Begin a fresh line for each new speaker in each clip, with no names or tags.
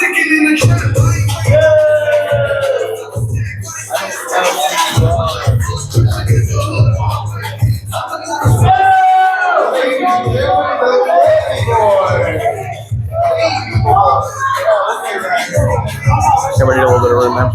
Everybody need a little bit of room now.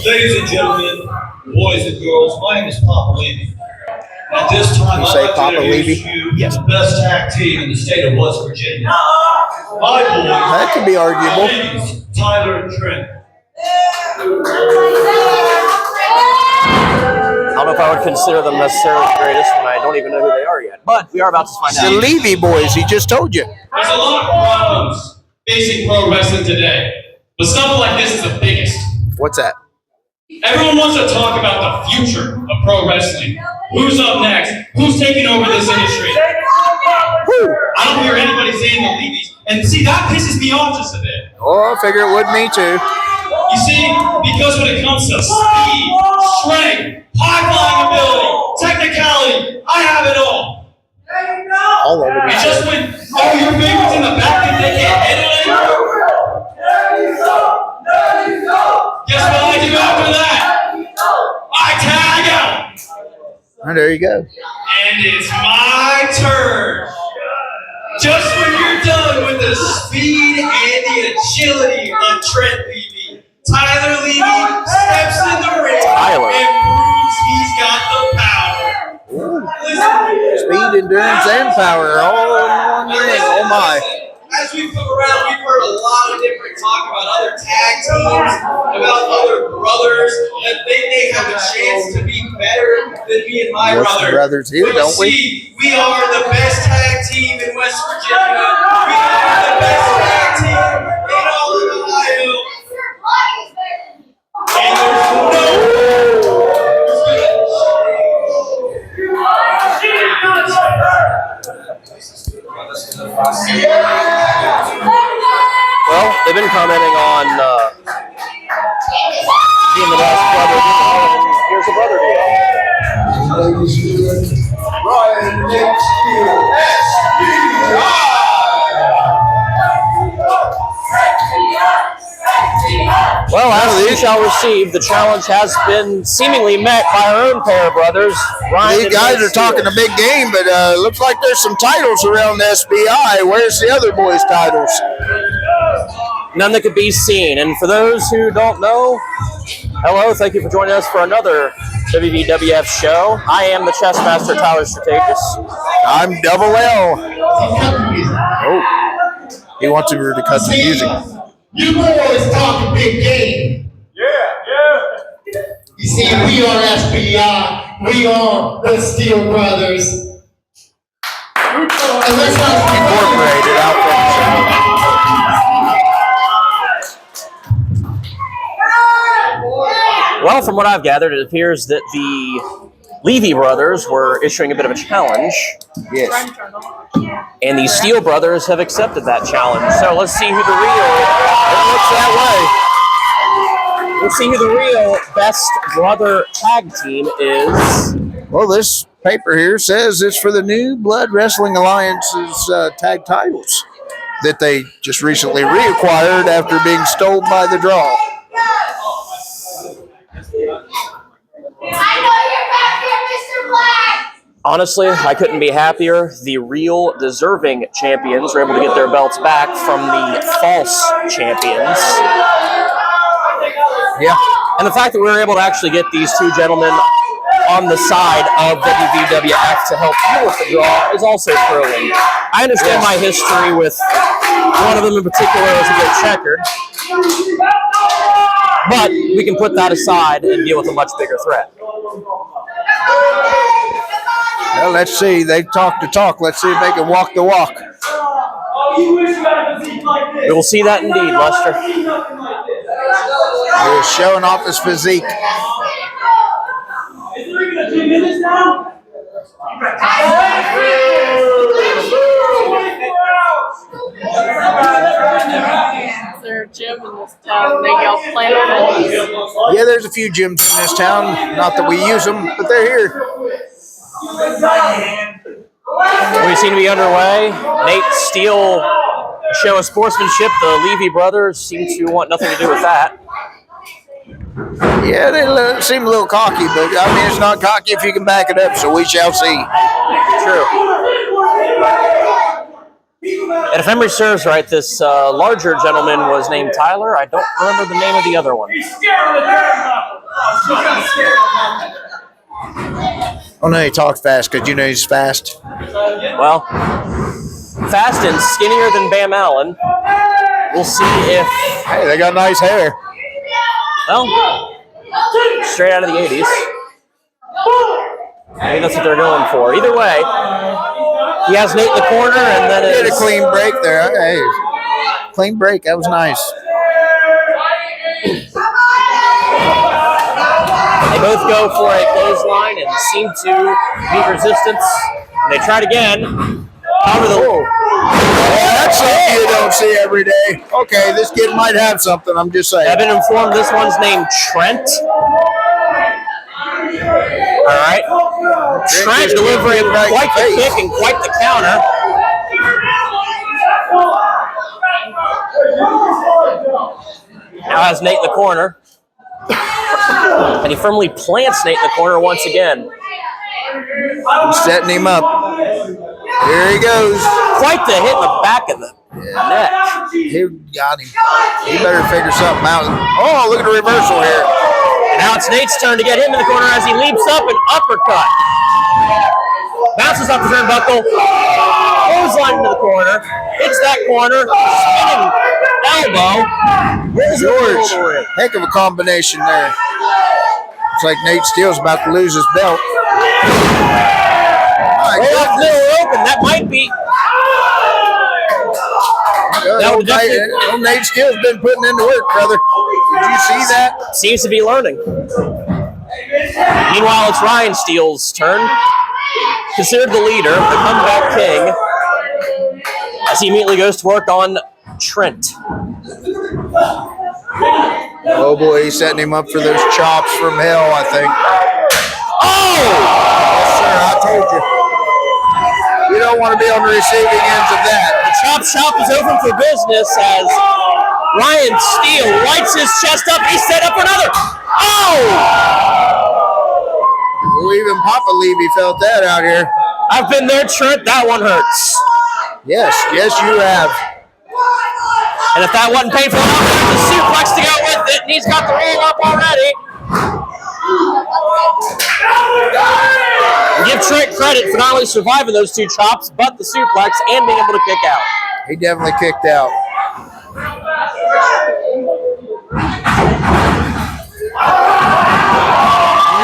Ladies and gentlemen, boys and girls, my name is Papa Levy. At this time, I'd like to introduce you to the best tag team in the state of West Virginia. My boys,
that could be arguable.
Ladies, Tyler and Trent.
I don't know if I would consider them necessarily the greatest when I don't even know who they are yet. But we are about to find out.
The Levy boys, he just told you.
There's a lot of problems facing pro wrestling today, but stuff like this is the biggest.
What's that?
Everyone wants to talk about the future of pro wrestling. Who's up next? Who's taking over this industry? I don't hear anybody saying the Levies. And see, that pisses me off just a bit.
Oh, I figure it would me too.
You see, because when it comes to speed, strength, high-flying ability, technicality, I have it all.
All over me.
And just when all your favorites in the back think they can't handle it anymore, guess what I do after that? I tag out.
Oh, there you go.
And it's my turn. Just when you're done with the speed and the agility of Trent Levy, Tyler Levy steps in the ring and proves he's got the power. Listen,
speed, endurance, and power all in one ring. Oh my.
As we've come around, we've heard a lot of different talk about other tag teams, about other brothers, that they may have a chance to be better than me and my brother.
Brothers here, don't we?
See, we are the best tag team in West Virginia. We are the best tag team in all of Ohio. And
Well, they've been commenting on being the best brother duo, and here's a brother duo.
Ryan next
Well, as we shall receive, the challenge has been seemingly met by our own pair of brothers. Ryan
These guys are talking a big game, but looks like there's some titles around the SBI. Where's the other boys' titles?
None that could be seen. And for those who don't know, hello, thank you for joining us for another WVWF show. I am the chess master, Tyler Strategis.
I'm Double L. Oh, he wants her to cut the music.
You boys talking big game.
yeah.
You see, we are SBI. We are the Steel Brothers. And let's not
Incorporated out from
Well, from what I've gathered, it appears that the Levy brothers were issuing a bit of a challenge.
Yes.
And the Steele brothers have accepted that challenge. So let's see who the real,
It looks that
let's see who the real best brother tag team is.
way. Well, this paper here says it's for the New Blood Wrestling Alliance's tag titles that they just recently reacquired after being stolen by the draw.
I know you're back here, Mr. Black!
Honestly, I couldn't be happier. The real deserving champions were able to get their belts back from the false champions.
Yeah.
And the fact that we were able to actually get these two gentlemen on the side of WVWF to help deal with the draw is also thrilling. I understand my history with one of them in particular as a bit checkered, but we can put that aside and deal with a much bigger threat.
Well, let's see. They talk the talk. Let's see if they can walk the walk.
We will see that indeed, Lester.
He's showing off his physique.
Is it going to 2 minutes now?
Is there a gym in this town? They yell Planet Fitness.
Yeah, there's a few gyms in this town. Not that we use them, but they're here.
We seem to be underway. Nate Steele, a show of sportsmanship. The Levy brothers seem to want nothing to do with that.
Yeah, they seem a little cocky, but I mean, it's not cocky if you can back it up, so we shall see.
True. And if memory serves right, this larger gentleman was named Tyler. I don't remember the name of the other one.
Oh, no, he talks fast because you know he's fast.
Well, fast and skinnier than Bam Allen. We'll see if...
Hey, they got nice hair.
Well, straight out of the 80s. Maybe that's what they're going for. Either way, he has Nate in the corner, and then
Did a clean break there. Hey, clean break. That was nice.
They both go for a clothesline and seem to meet resistance. They tried again. However,
That's something you don't see every day. Okay, this kid might have something. I'm just saying.
I've been informed this one's named Trent. All right. Trent delivering quite the kick and quite the counter. Now has Nate in the corner. And he firmly plants Nate in the corner once again.
I'm setting him up. Here he goes.
Quite the hit in the back of the neck.
He got him. He better figure something out. Oh, look at the reversal here.
And now it's Nate's turn to get him in the corner as he leaps up and uppercut. Bounces off the turnbuckle. Clothesline into the corner. Hits that corner. Spinning elbow.
George, heck of a combination there. Looks like Nate Steele's about to lose his belt.
Open. That might be.
Nate Steele's been putting in the work, brother. Did you see that?
Seems to be learning. Meanwhile, it's Ryan Steele's turn. Considered the leader, the comeback king, as he immediately goes to work on Trent.
Oh boy, he's setting him up for those chops from hell, I think.
Oh!
Yes, sir, I told you. You don't want to be on the receiving ends of that.
The chop shop is open for business as Ryan Steele lights his chest up. He's set up for another. Oh!
Well, even Papa Levy felt that out here.
I've been there, Trent. That one hurts.
Yes, you have.
And if that wasn't painful enough, there's a suplex to go with it, and he's got the roll up already. Give Trent credit for not only surviving those two chops, but the suplex and being able to kick out.
He definitely kicked out.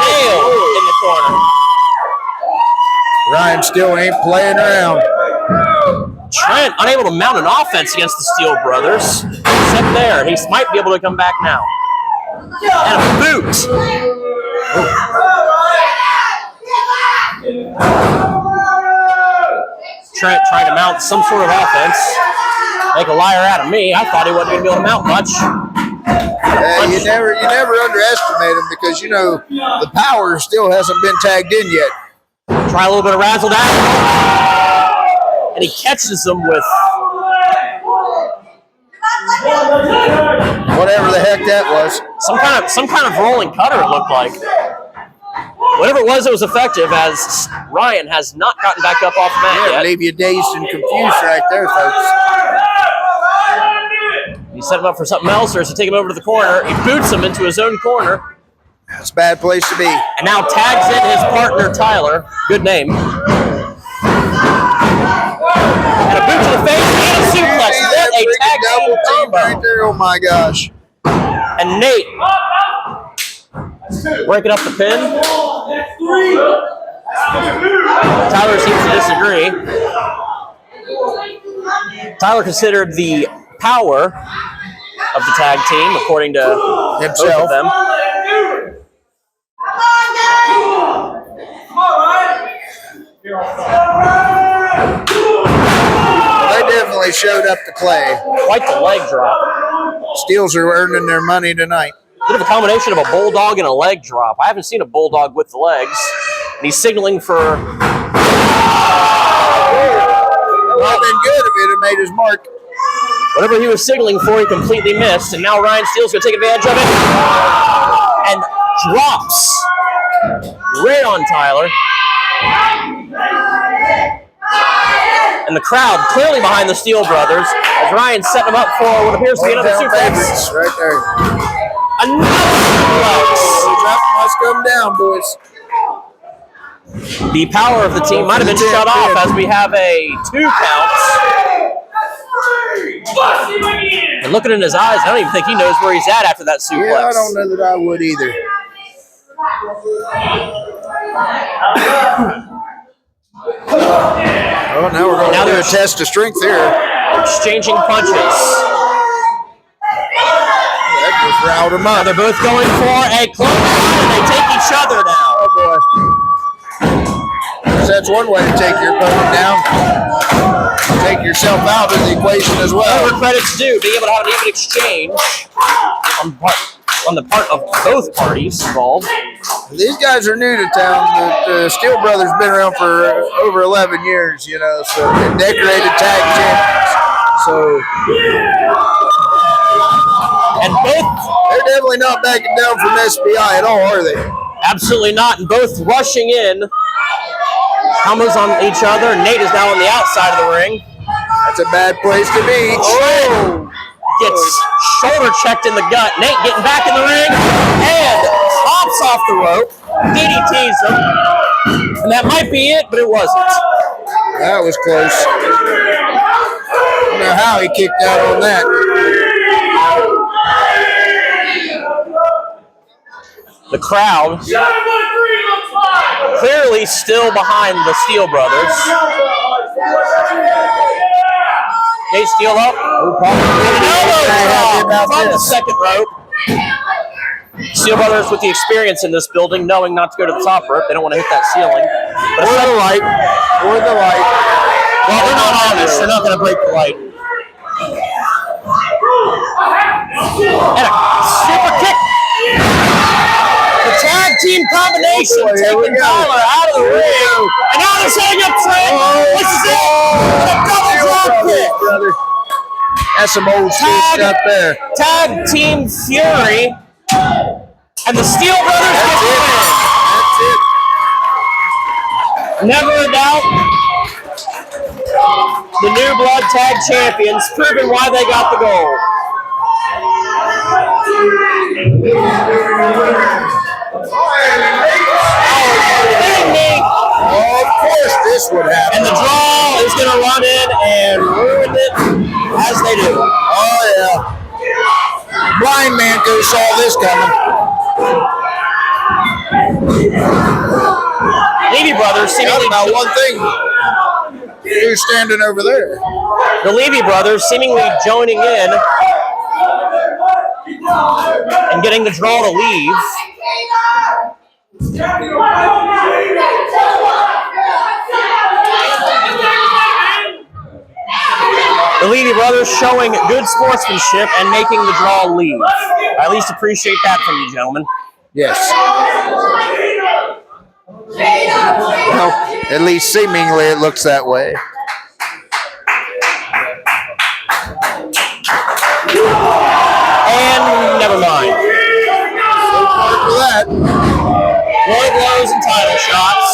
Nailed in the corner.
Ryan still ain't playing around.
Trent unable to mount an offense against the Steele brothers. Except there. He might be able to come back now. And a boot. Trent trying to mount some sort of offense. Make a liar out of me. I thought he wasn't going to be able to mount much.
You never underestimate him because, you know, the power still hasn't been tagged in yet.
Try a little bit of razzle dazzle. And he catches them with
whatever the heck that was.
Some kind of rolling cutter, it looked like. Whatever it was effective, as Ryan has not gotten back up off the mat yet.
Leave you dazed and confused right there, folks.
You set him up for something else, or does he take him over to the corner? He boots him into his own corner.
That's a bad place to be.
And now tags in his partner, Tyler. Good name. And a boot to the face and a suplex. What a tag team combo.
Right there. Oh my gosh.
And Nate breaking up the pin. Tyler seems to disagree. Tyler considered the power of the tag team, according to
himself.
Both of them.
They definitely finally showed up to play.
Quite the leg drop.
Steels are earning their money tonight.
Bit of a combination of a bulldog and a leg drop. I haven't seen a bulldog with the legs. And he's signaling for...
It would have been good if it had made his mark.
Whatever he was signaling for, he completely missed. And now Ryan Steele's going to take advantage of it. And drops right on Tyler. And the crowd clearly behind the Steele brothers as Ryan's setting them up for what appears to be another suplex.
Right there.
Another suplex.
That must come down, boys.
The power of the team might have been shut off as we have a 2 count. And looking in his eyes, I don't even think he knows where he's at after that suplex.
Yeah, I don't know that I would either. Oh, now we're going to do a test of strength here.
Exchanging punches.
That just riled them
Now
up.
they're both going for a clothesline and they take each other down.
Oh, boy. So that's one way to take your opponent down. Take yourself out of the equation as well.
Whatever credit's due, being able to have an even exchange on the part of both parties involved.
These guys are new to town. The Steele brothers been around for over 11 years, you know, so they're decorated tag champions. So,
And both,
they're definitely not backing down from SPI at all, are they?
absolutely not, and both rushing in. Combos on each other. Nate is now on the outside of the ring.
That's a bad place to be.
Oh! Gets shoulder checked in the gut. Nate getting back in the ring and hops off the rope. DDTs him. And that might be it, but it wasn't.
That was close. I don't know how he kicked out on that.
The crowd clearly still behind the Steele brothers. Nate Steele up. An elbow drop from the second rope. Steele brothers with the experience in this building, knowing not to go to the top rope. They don't want to hit that ceiling. But
Or the light. Or the light.
well, they're not honest. They're not going to break the light. And a super kick. The tag team combination taking Tyler out of the ring. And now they're setting up Trent. This is it. And a double drop kick.
Brother. That's some old school stuff there.
Tag team Fury. And the Steele brothers get the win.
That's it.
Never a doubt. The New Blood Tag Champions proving why they got the gold.
Oh, of course this would happen.
And the draw is going to run in and ruin it as they do.
Oh, yeah. Blind man could have saw this coming.
Levy brothers seemingly
About one thing. Who's standing over there?
the Levy brothers seemingly joining in and getting the draw to leave. The Levy brothers showing good sportsmanship and making the draw leave. I at least appreciate that from you, gentlemen.
Yes. Well, at least seemingly it looks that way.
And never mind.
For that.
Low blows and title shots.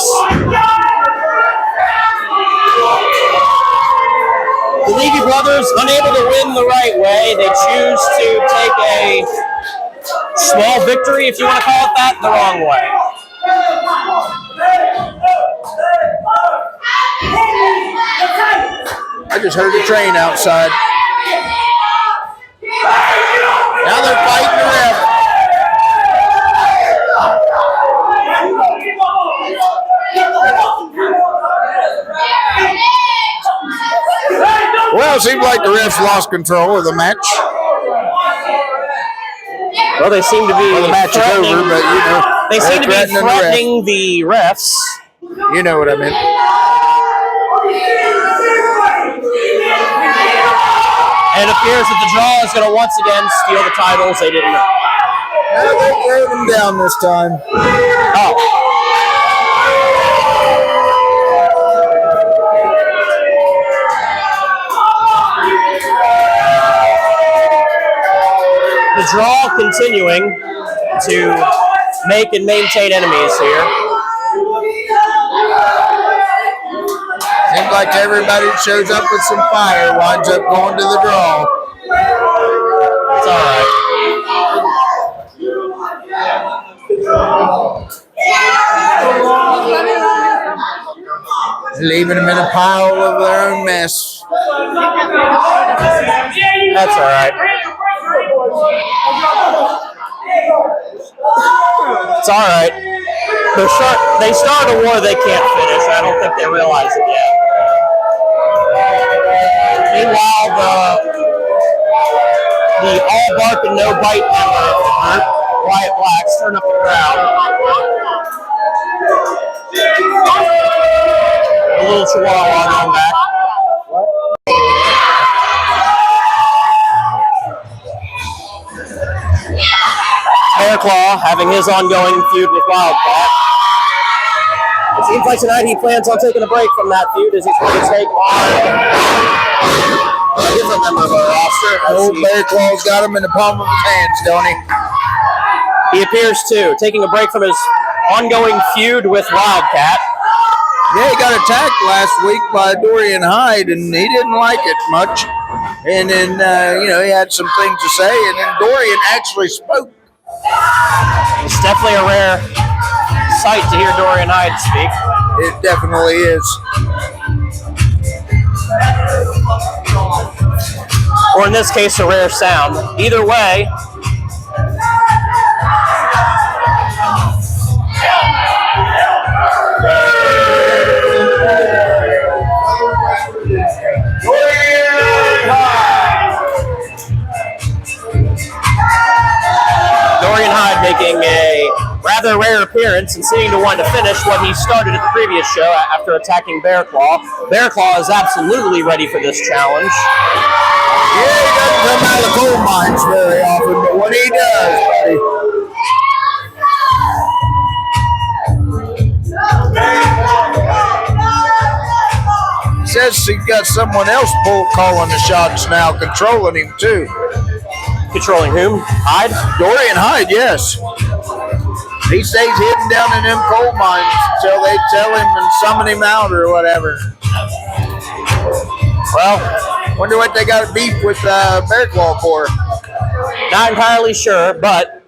The Levy brothers unable to win the right way. They choose to take a small victory, if you want to call it that, the wrong way.
I just heard a train outside. Now they're fighting the ref. Well, it seems like the refs lost control of the match.
Well, they seem to be
Well, the match is
threatening-
over, but you know.
They seem to be
threatening the ref.
threatening the refs.
You know what I mean.
And it appears that the draw is going to once again steal the titles. They didn't know.
Yeah, they wrote them down this time.
Oh. The draw continuing to make and maintain enemies here.
Seems like everybody that shows up with some fire winds up going to the draw.
It's all right.
Leaving them in a pile of their own mess.
That's all right. It's all right. They started a war they can't finish. I don't think they realize it yet. Meanwhile, the all bark and no bite member of the group, Wyatt Black, stirring up the crowd. A little chihuahua going back. Bearclaw having his ongoing feud with Wildcat. It seems like tonight he plans on taking a break from that feud as he's going to take on a different member of our roster.
Old Bearclaw's got him in the palm of his hands, don't he?
He appears to, taking a break from his ongoing feud with Wildcat.
Yeah, he got attacked last week by Dorian Hyde, and he didn't like it much. And then, he had some things to say, and then Dorian actually spoke.
It's definitely a rare sight to hear Dorian Hyde speak.
It definitely is.
Or in this case, a rare sound. Either way, Dorian Hyde making a rather rare appearance and seeming to want to finish what he started at the previous show after attacking Bearclaw. Bearclaw is absolutely ready for this challenge.
Yeah, he doesn't come out of the coal mines very often, but when he does, buddy. He says he's got someone else calling the shots now, controlling him too.
Controlling whom? Hyde?
Dorian Hyde, yes. He stays hidden down in them coal mines until they tell him and summon him out or whatever. Well, wonder what they got beef with Bearclaw for.
Not entirely sure, but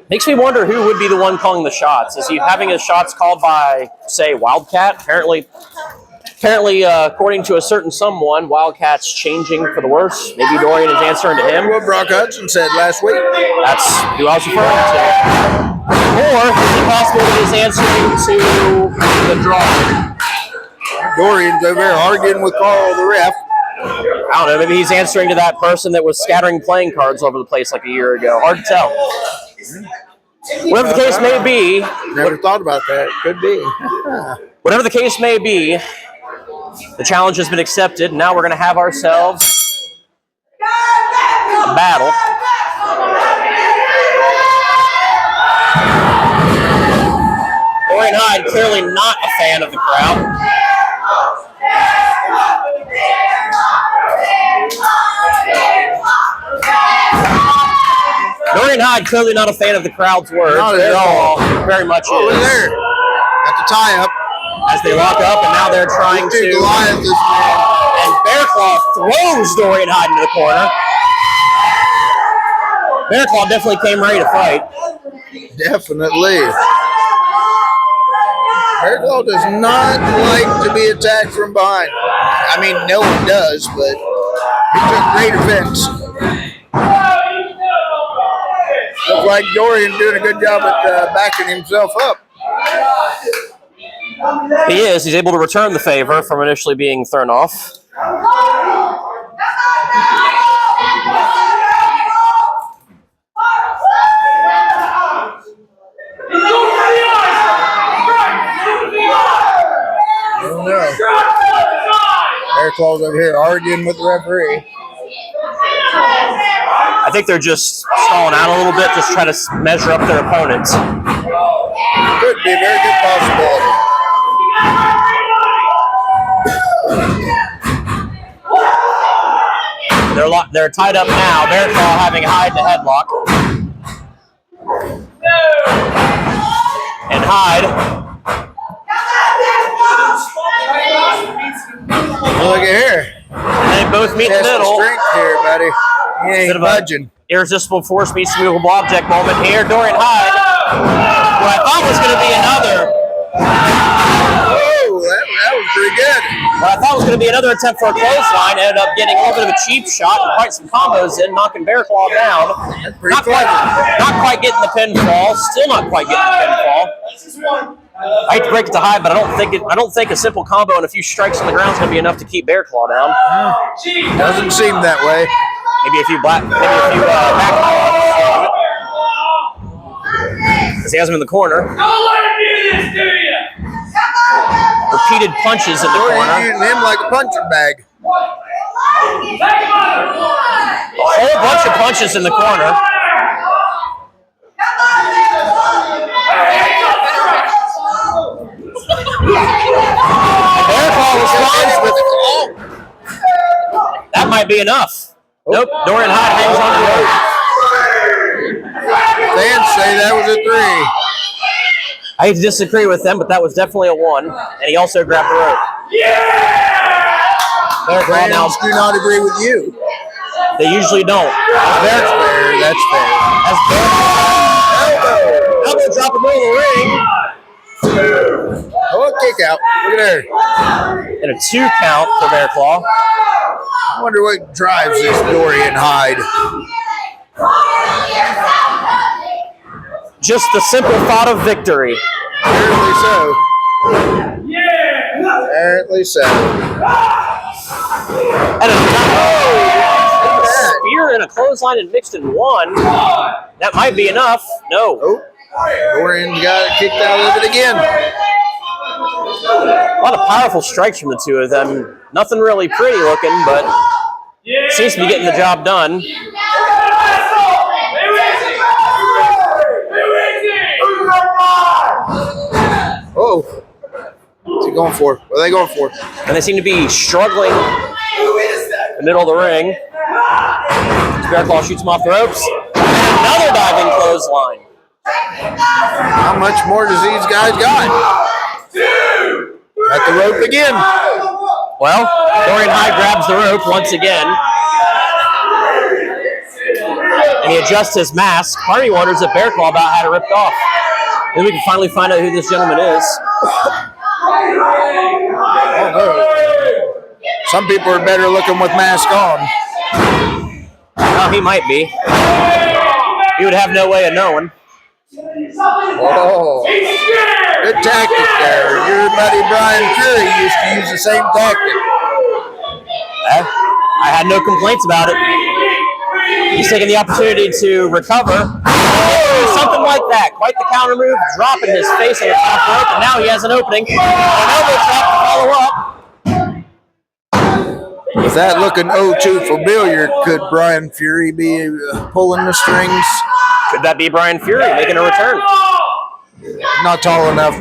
makes me wonder who would be the one calling the shots. Is he having his shots called by, say, Wildcat? Apparently, according to a certain someone, Wildcat's changing for the worse. Maybe Dorian is answering to him.
What Brock Hudson said last week.
That's who I was referring to. Or is it possible that he's answering to the draw?
Dorian's over there arguing with Carl, the ref.
I don't know. Maybe he's answering to that person that was scattering playing cards all over the place like a year ago. Hard to tell. Whatever the case may be.
Never thought about that. Could be.
Whatever the case may be, the challenge has been accepted. Now we're going to have ourselves a battle. Dorian Hyde clearly not a fan of the crowd. Dorian Hyde clearly not a fan of the crowd's words.
Not at all.
Very much
Over
is.
there. At the tie-up.
As they lock up, and now they're trying to.
Goliath this man.
And Bearclaw throws Dorian Hyde into the corner. Bearclaw definitely came ready to fight.
Definitely. Bearclaw does not like to be attacked from behind. I mean, no one does, but he took great offense. Looks like Dorian doing a good job at backing himself up.
He is. He's able to return the favor from initially being thrown off.
Bear Claw's over here arguing with the referee.
I think they're just stalling out a little bit, just trying to measure up their opponents.
Could be a very good possibility.
They're tied up now. Bear Claw having Hyde in a headlock. And Hyde.
Look at here.
And they both meet in the
Test the
middle.
strength here, buddy. He ain't budging.
Irresistible force meets movable object moment here. Dorian Hyde. What I thought was going to be another.
Oh, that was pretty good.
What I thought was going to be another attempt for a clothesline ended up getting a little bit of a cheap shot and quite some combos in, knocking Bear Claw down.
Pretty clever.
Not quite getting the pinfall. Still not quite getting the pinfall. I hate to break it to Hyde, but I don't think a simple combo and a few strikes on the ground is going to be enough to keep Bear Claw down.
Doesn't seem that way.
Maybe a few back because he has him in the corner.
Don't let him do this to you!
Repeated punches in the
Dorian
corner.
using him like a punching bag.
A whole bunch of punches in the corner. Bear Claw responds with that might be enough. Nope, Dorian Hyde hangs on the rope.
Fans say that was a 3.
I hate to disagree with them, but that was definitely a 1. And he also grabbed the rope. Bear Claw now.
Fans do not agree with you.
They usually don't.
That's fair. That's fair.
As Bear elbow drop in the middle of the ring.
Oh, kick out. Look at there.
And a 2 count for Bear Claw.
I wonder what drives this Dorian Hyde.
Just the simple thought of victory.
Apparently so. Apparently so.
And a spear and a clothesline and mixed in one. That might be enough. No.
Oh, Dorian got kicked out of it again.
A lot of powerful strikes from the two of them. Nothing really pretty looking, but seems to be getting the job done.
Oh, what's he going for? What are they going for?
And they seem to be struggling in the middle of the ring. Bear Claw shoots him off the ropes. Another diving clothesline.
How much more does these guys got? At the rope again.
Well, Dorian Hyde grabs the rope once again. And he adjusts his mask. Part of me wonders if Bear Claw about had it ripped off. Then we can finally find out who this gentleman is.
Oh, no. Some people are better looking with mask on.
Well, he might be. He would have no way of knowing.
Oh, good tactic there. Your buddy Brian Fury used to use the same tactic.
I had no complaints about it. He's taking the opportunity to recover. Something like that. Quite the counter move, dropping his face on the top rope, and now he has an opening. An elbow drop to follow up.
With that looking too familiar, could Brian Fury be pulling the strings?
Could that be Brian Fury making a return?
Not tall enough.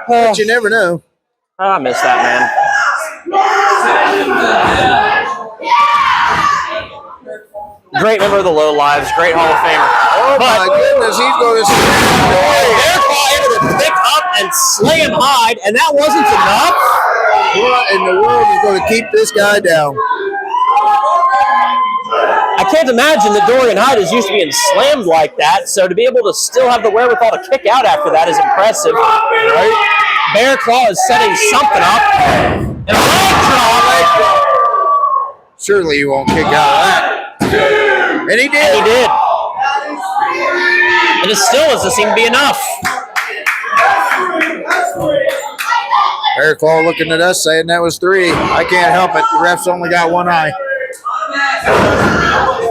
But you never know.
I miss that man. Great member of the Low Lives, great Hall of Famer.
Oh my goodness, he's going to
Bear Claw able to pick up and slam Hyde, and that wasn't enough.
What in the world is going to keep this guy down?
I can't imagine that Dorian Hyde is used to being slammed like that, so to be able to still have the wherewithal to kick out after that is impressive. Right? Bear Claw is setting something up. And a leg drop.
Surely he won't kick out of that. And he did.
And he did. And it still doesn't seem to be enough.
Bear Claw looking at us saying that was 3. I can't help it. The ref's only got one eye.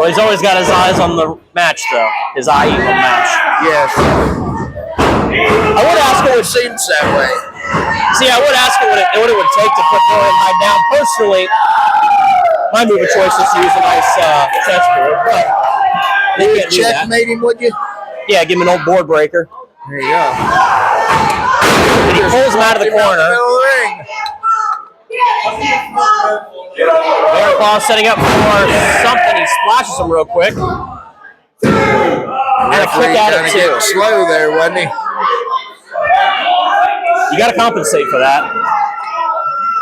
Well, he's always got his eyes on the match, though. His eye equal match.
Yes.
I would ask what
It seems that way.
See, I would ask what it would take to put Dorian Hyde down. Personally, my move of choice is to use a nice chessboard, but they can't do that.
Checkmate him, would you?
Yeah, give him an old board breaker.
There you go.
And he pulls him out of the corner. Bearclaw setting up for something. He splashes him real quick. And a kick at it, too.
Slow there, wasn't he?
You got to compensate for that.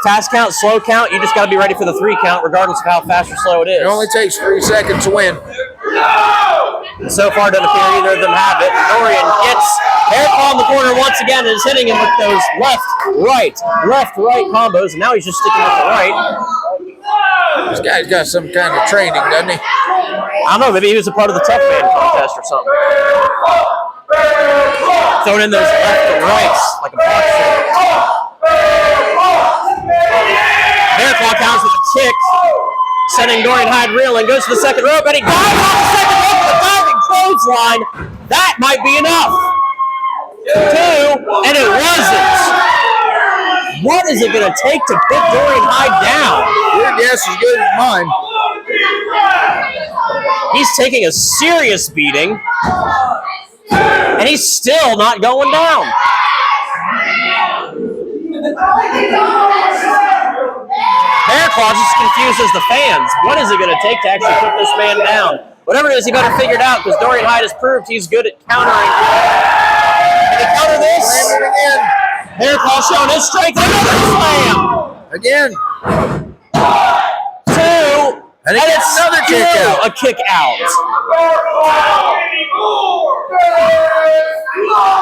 Fast count, slow count, you just got to be ready for the 3 count, regardless of how fast or slow it is.
It only takes 3 seconds to win.
So far, doesn't appear either of them have it. Dorian gets Bearclaw in the corner once again and is hitting him with those left, right combos, and now he's just sticking with the right.
This guy's got some kind of training, doesn't he?
I don't know, maybe he was a part of the Tough Man contest or something. Throwing in those left and rights like a boxer. Bearclaw counts with a kick, sending Dorian Hyde reeling, goes to the second rope, and he dives off the second rope with a diving clothesline. That might be enough. 2, and it wasn't. What is it going to take to put Dorian Hyde down?
Your guess is good as mine.
He's taking a serious beating, and he's still not going down. Bearclaw just confuses the fans. What is it going to take to actually put this man down? Whatever it is, he better figure it out, because Dorian Hyde has proved he's good at countering. Can he counter this? Bearclaw showing his strength. Another slam.
Again.
2.
And it's another kick out.
A kick out.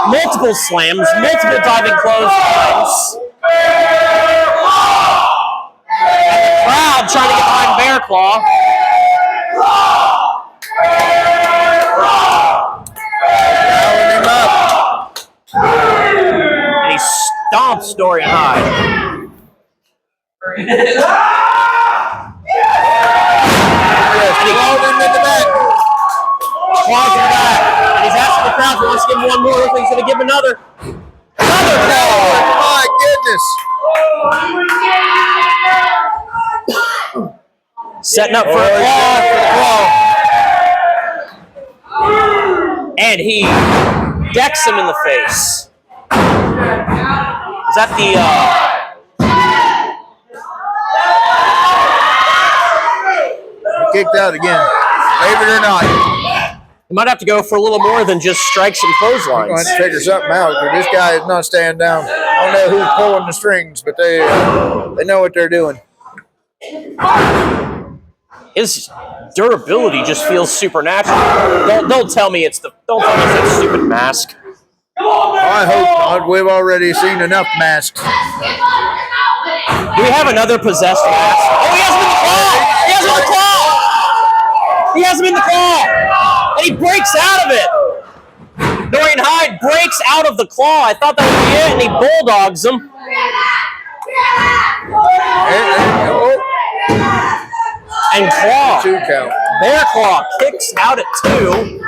Multiple slams, multiple diving clotheslines. And the crowd trying to get behind Bearclaw.
Rallying him up.
And he stomps Dorian Hyde.
Clawed him in the back.
Claws him back. And he's asking the crowd if he wants to give him one more. Looks like he's going to give him another. Another claw.
My goodness.
Setting up for a claw. And he decks him in the face. Is that the...
Kicked out again. Believe it or not.
He might have to go for a little more than just strikes and
I'm going to
clotheslines.
have to figure something out, because this guy is not standing down. I don't know who's pulling the strings, but they know what they're doing.
His durability just feels supernatural. Don't tell me it's that stupid mask.
I hope not. We've already seen enough masks.
Do we have another possessed mask? Oh, he has him in the claw! He has him in the claw! He has him in the claw! And he breaks out of it! Dorian Hyde breaks out of the claw. I thought that would be it, and he bulldogs him. And claw.
2 count.
Bearclaw kicks out at 2.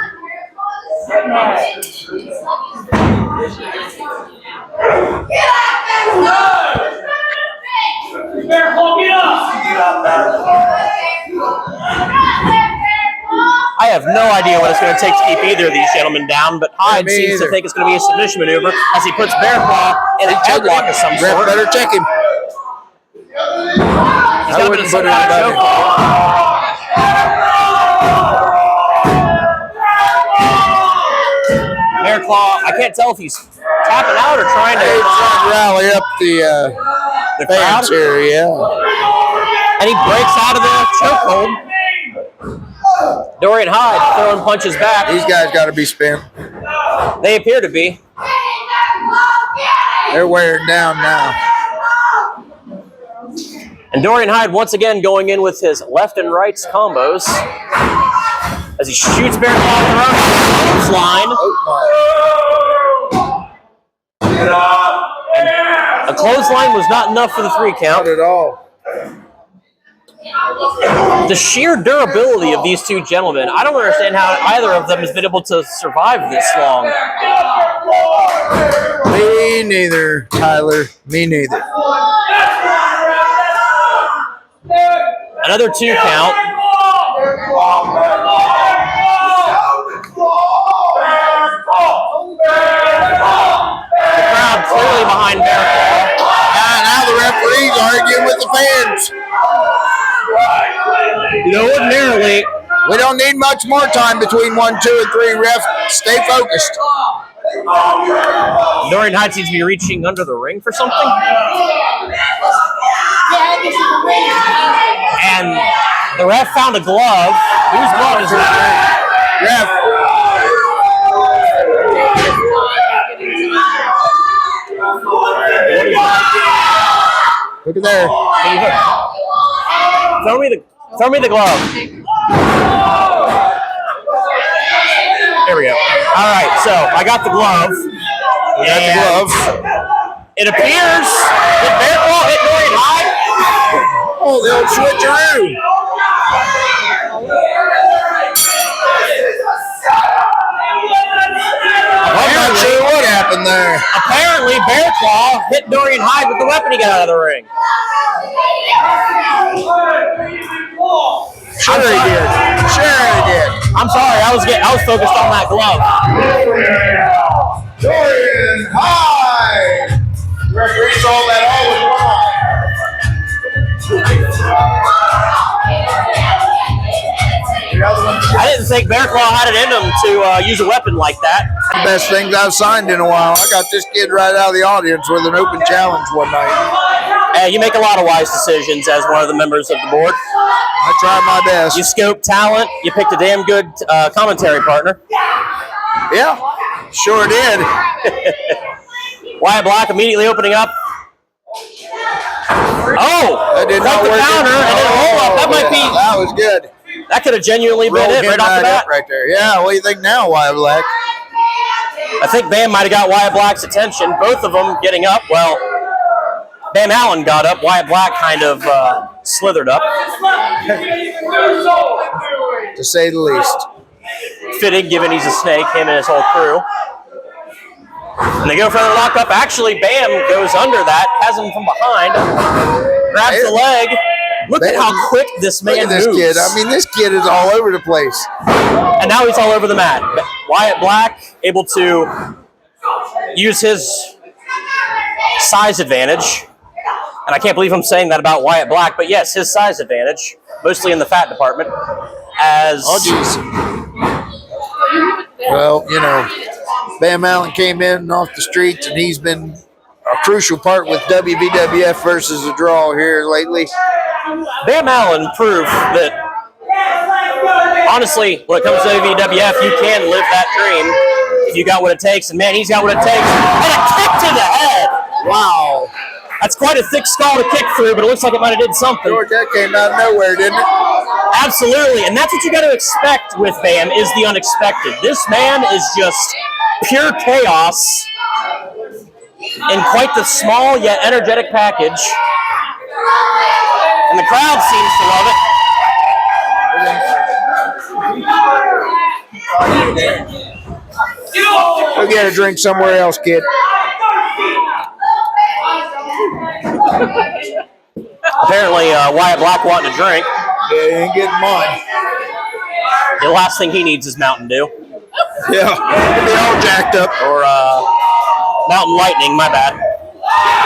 I have no idea what it's going to take to keep either of these gentlemen down, but Hyde seems to think it's going to be a submission maneuver as he puts Bearclaw in a headlock of some sort.
Better check him.
He's got him in some kind of chokehold. Bearclaw, I can't tell if he's tapping out or trying to
rally up the
crowd
here, yeah.
And he breaks out of the chokehold. Dorian Hyde throwing punches back.
These guys got to be spent.
They appear to be.
They're wearing down now.
And Dorian Hyde once again going in with his left and rights combos as he shoots Bearclaw in the clothesline.
Oh,
A clothesline was not enough for the 3 count.
not at all.
the sheer durability of these two gentlemen, I don't understand how either of them has been able to survive this long.
Me neither, Tyler. Me neither.
Another 2 count. The crowd clearly behind Bearclaw.
Now the referee's arguing with the fans.
Ordinarily,
We don't need much more time between 1, 2, and 3. Ref, stay focused.
Dorian Hyde seems to be reaching under the ring for something. And the ref found a glove. Whose glove is that?
Ref. Look at there.
Throw me the glove. There we go. All right, so I got the glove.
We got the glove.
It appears that Bearclaw hit Dorian Hyde.
Oh, the old switcheroo. I'm not sure what happened there.
Apparently, Bearclaw hit Dorian Hyde with the weapon he got out of the ring.
Sure he did. Sure he did.
I'm sorry, I was focused on that glove.
Dorian Hyde. Referee saw that all was wrong.
I didn't think Bearclaw had it in him to use a weapon like that.
The best things I've signed in a while. I got this kid right out of the audience with an open challenge one night.
Hey, you make a lot of wise decisions as one of the members of the board.
I tried my best.
You scoped talent. You picked a damn good commentary partner.
Yeah, sure did.
Wyatt Black immediately opening up. Oh,
That did not
the
work.
counter and then a roll up. That might be.
That was good.
That could have genuinely been
Rolled
it
him
right off the bat.
up right there. Yeah, what do you think now, Wyatt Black?
I think Bam might have got Wyatt Black's attention. Both of them getting up. Well, Bam Allen got up. Wyatt Black kind of slithered up.
To say the least.
Fitting, given he's a snake, him and his whole crew. And they go for another lockup. Actually, Bam goes under that, has him from behind, grabs the leg. Look at how quick this man
Look at this
moves.
kid. I mean, this kid is all over the place.
And now he's all over the mat. Wyatt Black able to use his size advantage. And I can't believe I'm saying that about Wyatt Black, but yes, his size advantage, mostly in the fat department. As
Well, you know, Bam Allen came in off the streets, and he's been a crucial part with WVWF versus the draw here lately.
Bam Allen proved that, honestly, when it comes to WVWF, you can live that dream if you got what it takes. And man, he's got what it takes. And a kick to the head.
Wow.
That's quite a thick skull to kick through, but it looks like it might have did something.
George, that came out of nowhere, didn't it?
Absolutely, and that's what you got to expect with Bam, is the unexpected. This man is just pure chaos in quite the small yet energetic package. And the crowd seems to love it.
Go get a drink somewhere else, kid.
Apparently, Wyatt Black wanting a drink.
Yeah, he ain't getting mine.
The last thing he needs is Mountain Dew.
Yeah, he'll be all jacked up.
Or Mountain Lightning, my bad.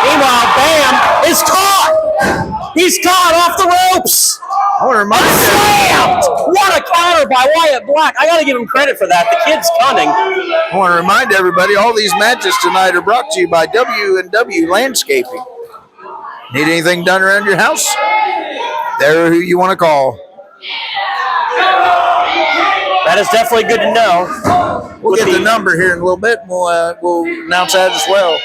Meanwhile, Bam is caught! He's caught off the ropes!
I want to remind you.
Slammed! What a counter by Wyatt Black. I got to give him credit for that. The kid's cunning.
I want to remind everybody, all these matches tonight are brought to you by W&W Landscaping. Need anything done around your house? They're who you want to call.
That is definitely good to know.
We'll get the number here in a little bit, and we'll announce that as well.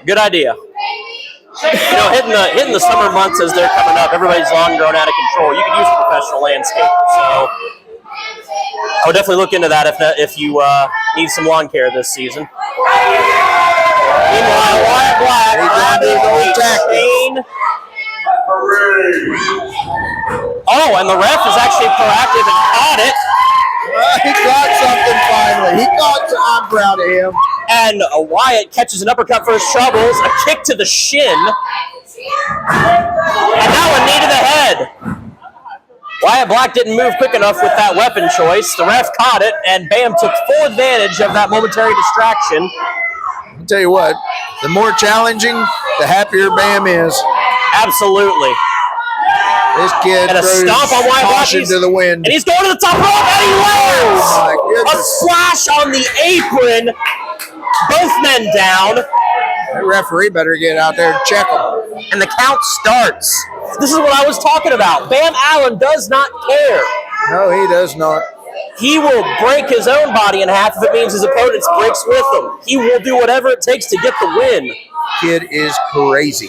Good idea. You know, hitting the summer months as they're coming up, everybody's lawn grown out of control. You could use a professional landscaper. So I would definitely look into that if you need some lawn care this season. Meanwhile, Wyatt Black
He's going to do his old tactics.
Oh, and the ref is actually proactive and caught it.
He got something finally. He got some. I'm proud of him.
And Wyatt catches an uppercut for his troubles, a kick to the shin, and now a knee to the head. Wyatt Black didn't move quick enough with that weapon choice. The ref caught it, and Bam took full advantage of that momentary distraction.
I'll tell you what, the more challenging, the happier Bam is.
Absolutely.
This kid
And a
throws
stomp on Wyatt Black.
caution to the wind.
And he's going to the top rope, and he lands!
Oh, my
A
goodness.
splash on the apron. Both men down.
The referee better get out there and check him.
And the count starts. This is what I was talking about. Bam Allen does not care.
No, he does not.
He will break his own body in half if it means his opponent breaks with him. He will do whatever it takes to get the win.
Kid is crazy.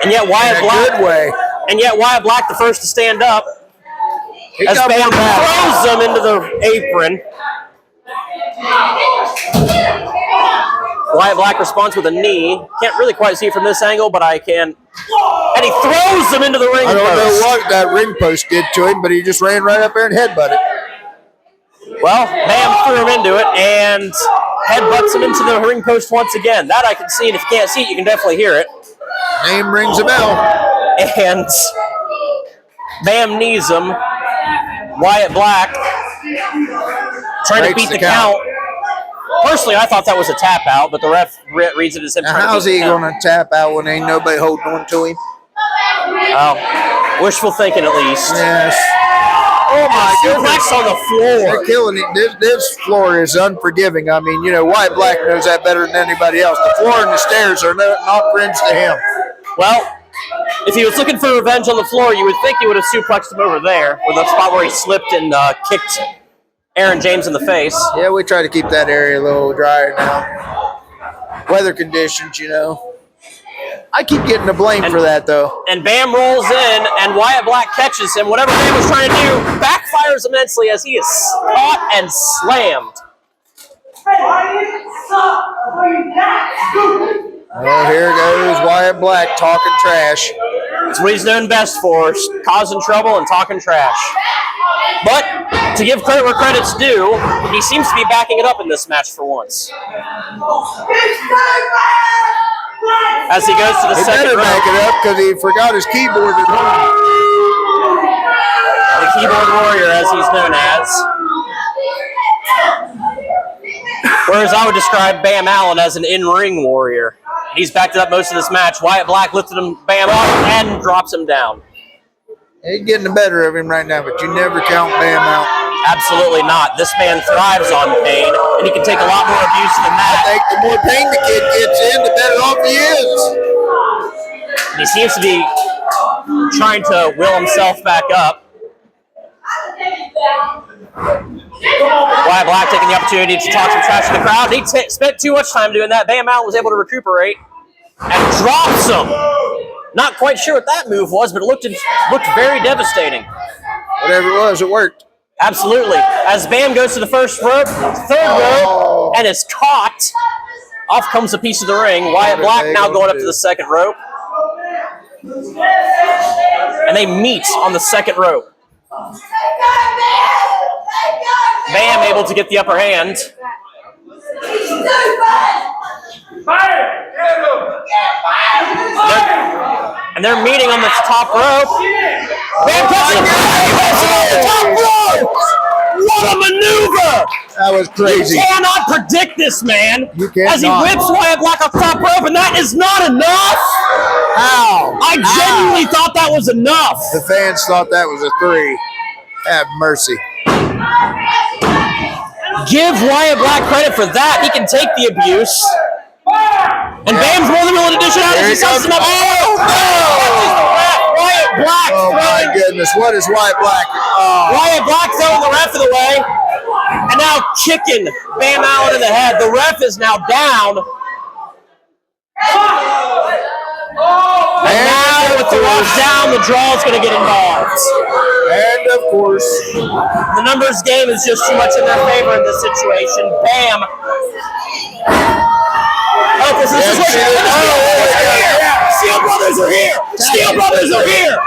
And yet Wyatt
In a
Black,
good way.
and yet Wyatt Black, the first to stand up,
He
as
got
Bam
one back.
throws him into the apron. Wyatt Black responds with a knee. Can't really quite see it from this angle, but I can. And he throws him into the ring
I don't know
post.
what that ring post did to him, but he just ran right up there and headbutted.
Well, Bam threw him into it and headbutts him into the ring post once again. That I can see, and if you can't see it, you can definitely hear it.
Name rings a bell.
And Bam knees him. Wyatt Black trying to
Breaks
beat
the
the count. Personally, I thought that was a tap out, but the ref reads it as him
Now,
trying
how's
to beat
he
the count.
going to tap out when ain't nobody holding on to him?
Oh, wishful thinking at least.
Yes. Oh, my goodness.
Suplex on the floor.
They're killing it. This floor is unforgiving. I mean, you know, Wyatt Black knows that better than anybody else. The floor and the stairs are not friends to him.
Well, if he was looking for revenge on the floor, you would think he would have suplexed him over there, with the spot where he slipped and kicked Aaron James in the face.
Yeah, we try to keep that area a little drier now. Weather conditions, you know. I keep getting the blame for that, though.
And Bam rolls in, and Wyatt Black catches him. Whatever Bam was trying to do backfires immensely as he is caught and slammed.
Oh, here goes Wyatt Black talking trash.
That's what he's known best for, causing trouble and talking trash. But to give credit where credit's due, he seems to be backing it up in this match for once. As he goes to the
He
second
better back
row.
it up because he forgot his keyboard at home.
The keyboard warrior, as he's known as. Whereas I would describe Bam Allen as an in-ring warrior. He's backed it up most of this match. Wyatt Black lifted him, Bam up, and drops him down.
He's getting the better of him right now, but you never count Bam out.
Absolutely not. This man thrives on pain, and he can take a lot more abuse than
I
that.
think the more pain the kid gets in, the better off he is.
And he seems to be trying to will himself back up. Wyatt Black taking the opportunity to talk some trash to the crowd. He spent too much time doing that. Bam Allen was able to recuperate and drops him. Not quite sure what that move was, but it looked very devastating.
Whatever it was, it worked.
Absolutely. As Bam goes to the first rope, third rope, and is caught. Off comes a piece of the ring. Wyatt Black now going up to the second rope. And they meet on the second rope. Bam able to get the upper hand. And they're meeting on the top rope. Bam catches him on the top rope! What a maneuver!
That was crazy.
You cannot predict this, man.
You cannot.
As he whips Wyatt Black off the top rope, and that is not enough!
How?
I genuinely thought that was enough.
The fans thought that was a 3. Have mercy.
Give Wyatt Black credit for that. He can take the abuse. And Bam's more than willing to dish it out
There
as he
he
sets
comes.
him up. Oh, no! Wyatt Black
Oh my
throwing.
goodness, what is Wyatt Black? Oh,
Wyatt Black throwing the ref of the way. And now kicking Bam Allen in the head. The ref is now down. And now with the ref down, the draw is going to get involved.
and of course,
The numbers game is just too much in their favor in this situation. Bam. Oh, this is what
see
Steel Brothers are here! Steel Brothers are here!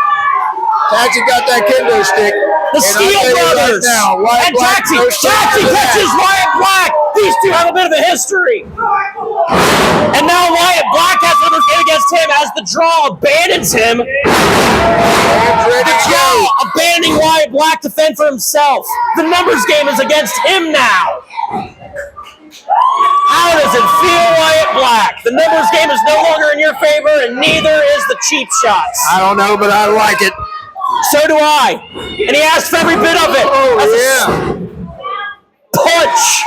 Taxi got that kendo stick.
The Steel Brothers! And Taxi catches Wyatt Black! These two have a bit of a history. And now Wyatt Black has another game against him as the draw abandons him. The draw abandoning Wyatt Black to fend for himself. The numbers game is against him now. How does it feel, Wyatt Black? The numbers game is no longer in your favor, and neither is the cheap shots.
I don't know, but I like it.
So do I. And he asked for every bit of it.
Oh, yeah.
Punch.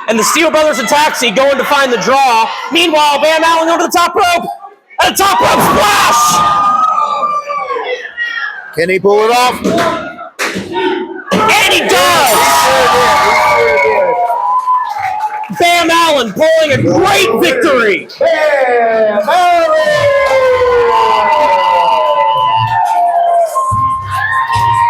And the Steel Brothers and Taxi going to find the draw. Meanwhile, Van Allen over the top rope. And a top rope splash.
Can he pull it off?
And he does. Bam Allen pulling a great victory.
Bam Allen!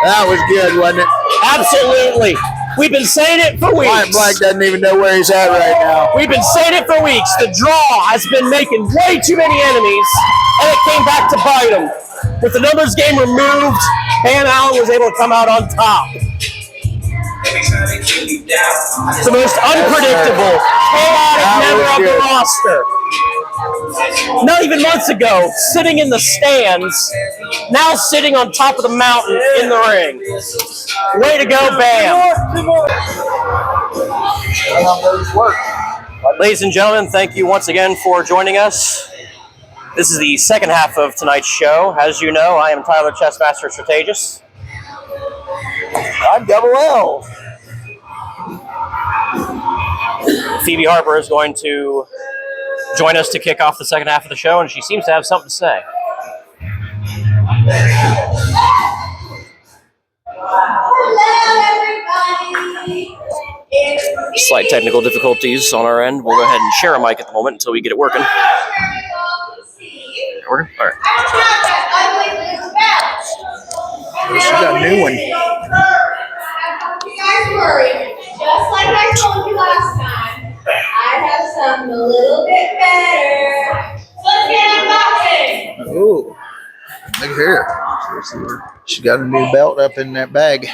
That was good, wasn't it?
Absolutely. We've been saying it for weeks.
Wyatt Black doesn't even know where he's at right now.
We've been saying it for weeks. The draw has been making way too many enemies, and it came back to bite him. With the numbers game removed, Bam Allen was able to come out on top. The most unpredictable, chaotic member of the roster. Not even months ago, sitting in the stands, now sitting on top of the mountain in the ring. Way to go, Bam. Ladies and gentlemen, thank you once again for joining us. This is the second half of tonight's show. As you know, I am Tyler Chessmaster Strategist.
I'm Double L.
Phoebe Harper is going to join us to kick off the second half of the show, and she seems to have something to say. Slight technical difficulties on our end. We'll go ahead and share a mic at the moment until we get it working. Working? All right.
She got a new one.
You guys worry. Just like I told you last time, I have something a little bit better. Let's get unboxing.
Ooh, look at her. She got a new belt up in that bag.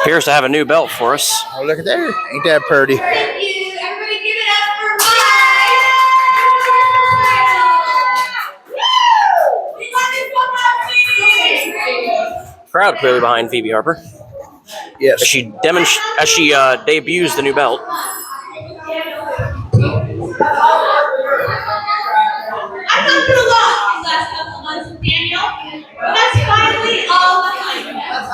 Appears to have a new belt for us.
Oh, look at there. Ain't that pretty?
Thank you. Everybody give it up for Mike. We got this one on TV.
Crowd clearly behind Phoebe Harper
Yes.
as she debuts the new belt.
I've gone through a lot these last couple of months with Daniel, but that's finally all behind us.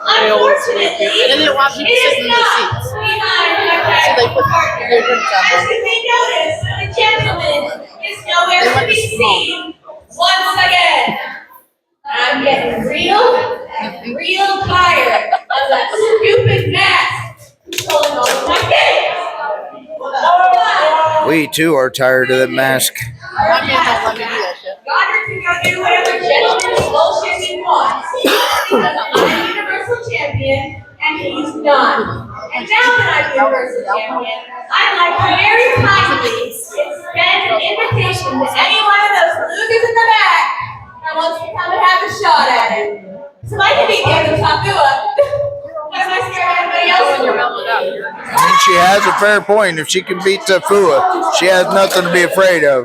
Unfortunately,
And then they want people
it is
sitting in the
not
seats.
behind my
So they put
partner.
their drinks on
As
them.
you may notice, the gentleman is nowhere
They
to
want
be
to smoke.
seen once again. I'm getting real tired of that stupid mask pulling all of my days.
We too are tired of that mask.
My man don't let me do that shit.
Goddard can go do whatever gentleman bullshit he wants. Because I'm Universal Champion and he's not. And now that I'm Universal Champion, I'd like to very kindly extend an invitation to any one of those losers in the back that wants to come and have a shot at it. So I can beat Diego Tapua. Why am I scared of anybody else?
When you're melted up, you're
I mean, she has a fair point. If she can beat Tafua, she has nothing to be afraid of.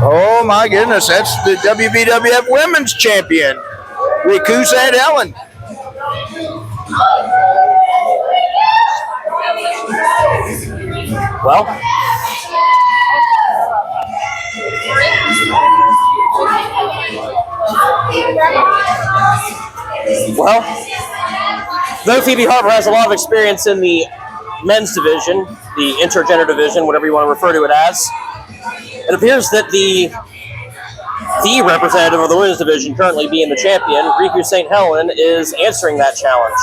Oh my goodness, that's the WVWF Women's Champion, Riku St. Helen.
Well, though Phoebe Harper has a lot of experience in the men's division, the intergender division, whatever you want to refer to it as, it appears that the representative of the women's division, currently being the champion, Riku St. Helen, is answering that challenge.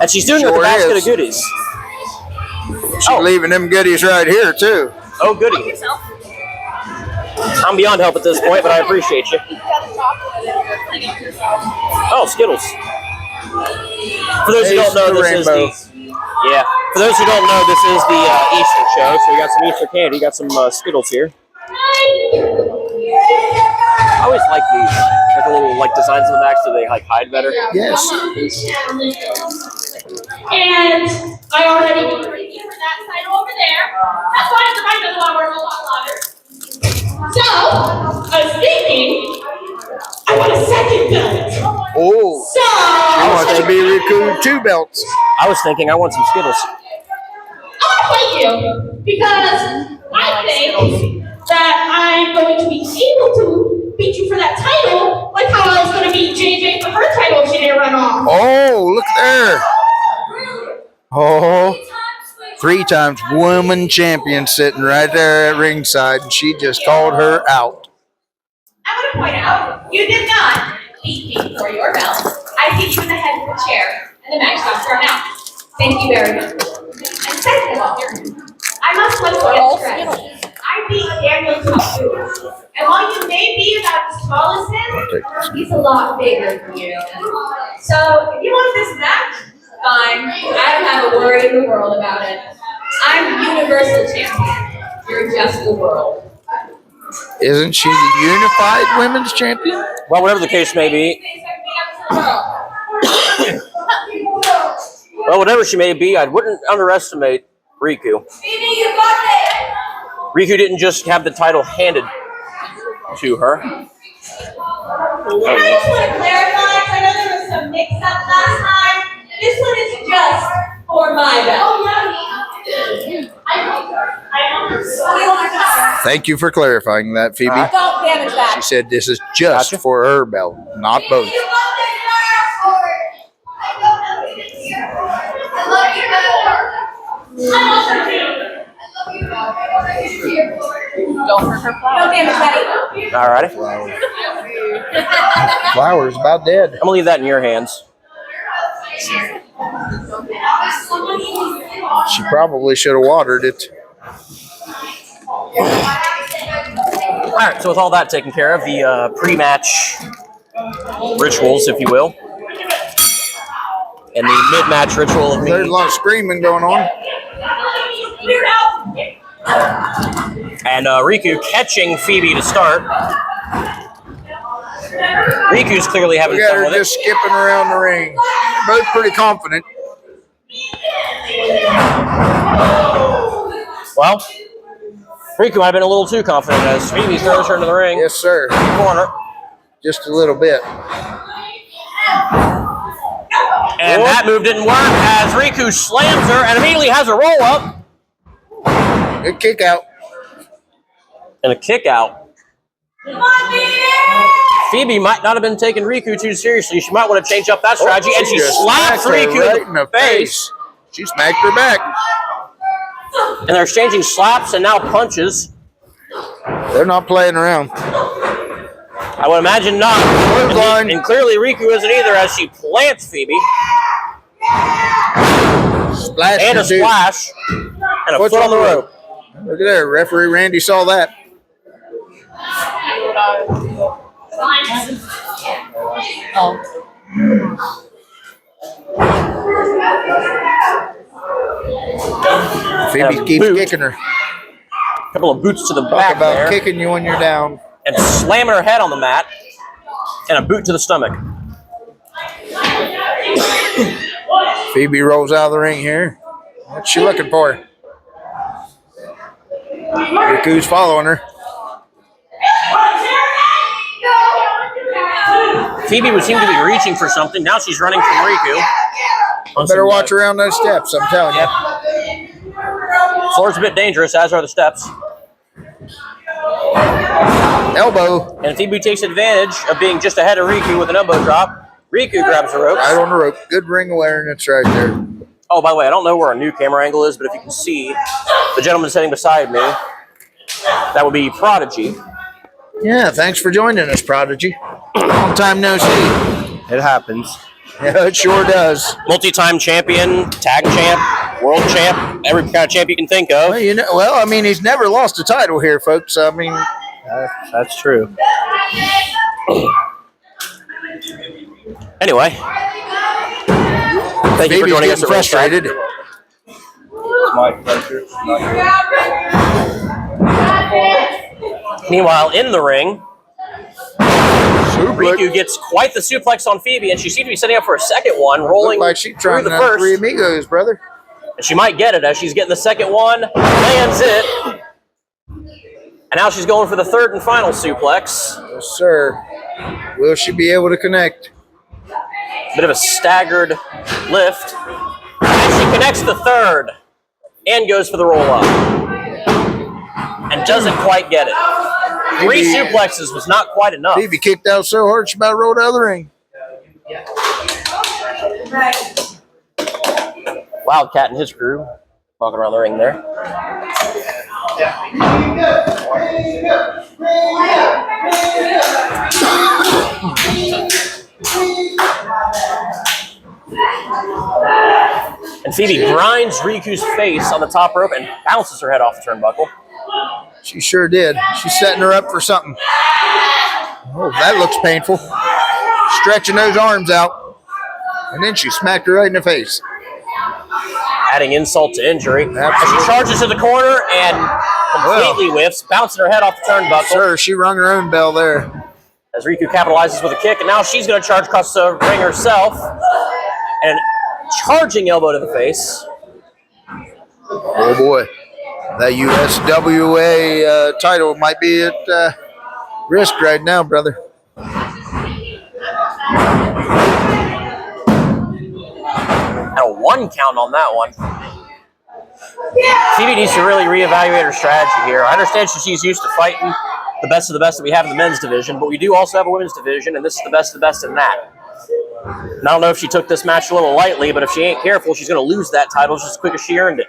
And she's doing it with a
Sure
basket
is.
of goodies.
She's leaving them goodies right here too.
Oh, goody. I'm beyond help at this point, but I appreciate you. Oh, Skittles. For those who don't know,
Taste the
this is
rainbow.
yeah. For those who don't know, this is the Easter show, so we got some Easter candy, got some Skittles here. I always like these, like the little designs on the back, so they hide better.
Yes.
And I already beat you for that side over there. That's why the mic doesn't want to work a lot louder. So, I was thinking, I want a second belt.
Oh.
So,
I want to be Riku 2 belts.
I was thinking I want some Skittles.
I want to fight you because I think that I'm going to be able to beat you for that title, like how I was going to beat JJ for her title if she didn't run off.
Oh, look there. Oh, 3 times woman champion sitting right there at ringside, and she just called her out.
I want to point out, you did not beat me for your belt. I beat you in the head with a chair, and the match got thrown out. Thank you very much. And second of all, I must let go of stress. I beat Daniel Tapu. And while you may be about as tall as him, he's a lot bigger than you. So if you want this match, fine. I don't have a worry in the world about it. I'm Universal Champion. You're just the world.
Isn't she the unified women's champion?
Well, whatever the case may be. Well, whatever she may be, I wouldn't underestimate Riku. Riku didn't just have the title handed to her.
I just want to clarify, I know there was some mix-up last time. This one is just for my belt.
Thank you for clarifying that, Phoebe.
Don't damage that.
She said this is just for her belt, not both.
Don't hurt her flower.
Don't damage that.
Alrighty.
Flower's about dead.
I'm gonna leave that in your hands.
She probably should have watered it.
Alright, so with all that taken care of, the pre-match rituals, if you will, and the mid-match ritual of me.
There's a lot of screaming going on.
And Riku catching Phoebe to start. Riku's clearly having
We got
fun
her
with it.
just skipping around the ring. Both pretty confident.
Well, Riku might have been a little too confident as Phoebe throws her into the ring.
Yes, sir.
Corner.
Just a little bit.
And that move didn't work as Riku slams her and immediately has a roll up
Good kick out.
and a kick out. Phoebe might not have been taking Riku too seriously. She might want to change up that strategy, and she
just
slaps
smacked her
Riku
right
in the face.
She smacked her back.
And they're exchanging slaps and now punches.
They're not playing around.
I would imagine not.
Clothesline.
And clearly Riku isn't either as she plants Phoebe.
Splash
And a
her, dude.
splash. And a
Foot's
foot on the rope.
Look at there. Referee Randy saw that. Phoebe
And a
keeps
boot.
kicking her.
Couple of boots to the
Talk
back
about
there.
kicking you when you're down.
And slamming her head on the mat. And a boot to the stomach.
Phoebe rolls out of the ring here. What's she looking for? Riku's following her.
Phoebe would seem to be reaching for something. Now she's running from Riku.
Better watch around those steps, I'm telling you.
Floor's a bit dangerous, as are the steps.
Elbow.
And Phoebe takes advantage of being just ahead of Riku with an elbow drop. Riku grabs the ropes.
Right on the rope. Good ring awareness right there.
Oh, by the way, I don't know where our new camera angle is, but if you can see the gentleman sitting beside me, that would be Prodigy.
Yeah, thanks for joining us, Prodigy. Long time no see.
It happens.
Yeah, it sure does.
Multi-time champion, tag champ, world champ, every kind of champ you can think of.
Well, I mean, he's never lost a title here, folks. I mean,
That's true. Anyway, thank you for
Phoebe's
joining us
getting
at ringside.
frustrated. My pleasure.
Meanwhile, in the ring,
Suplex.
Riku gets quite the suplex on Phoebe, and she seems to be setting up for a second one, rolling
Look like she's
through
trying
the
to
first.
Three Amigos, brother.
And she might get it as she's getting the second one, lands it. And now she's going for the third and final suplex.
Yes, sir. Will she be able to connect?
Bit of a staggered lift. And she connects the third and goes for the roll up. And doesn't quite get it. 3 suplexes was not quite enough.
Phoebe kicked out so hard she about rolled out of the ring.
Wildcat and his crew walking around the ring there. And Phoebe grinds Riku's face on the top rope and bounces her head off the turnbuckle.
She sure did. She's setting her up for something. Oh, that looks painful. Stretching those arms out. And then she smacked her right in the face.
Adding insult to injury.
Absolutely.
As she charges to the corner and completely whiffs, bouncing her head off the turnbuckle.
Sir, she rung her own bell there.
As Riku capitalizes with a kick, and now she's going to charge across the ring herself. And charging elbow to the face.
Oh, boy. That USWA title might be at risk right now, brother.
And a 1 count on that one. Phoebe needs to really reevaluate her strategy here. I understand she's used to fighting the best of the best that we have in the men's division, but we do also have a women's division, and this is the best of the best in that. And I don't know if she took this match a little lightly, but if she ain't careful, she's going to lose that title just as quick as she earned it.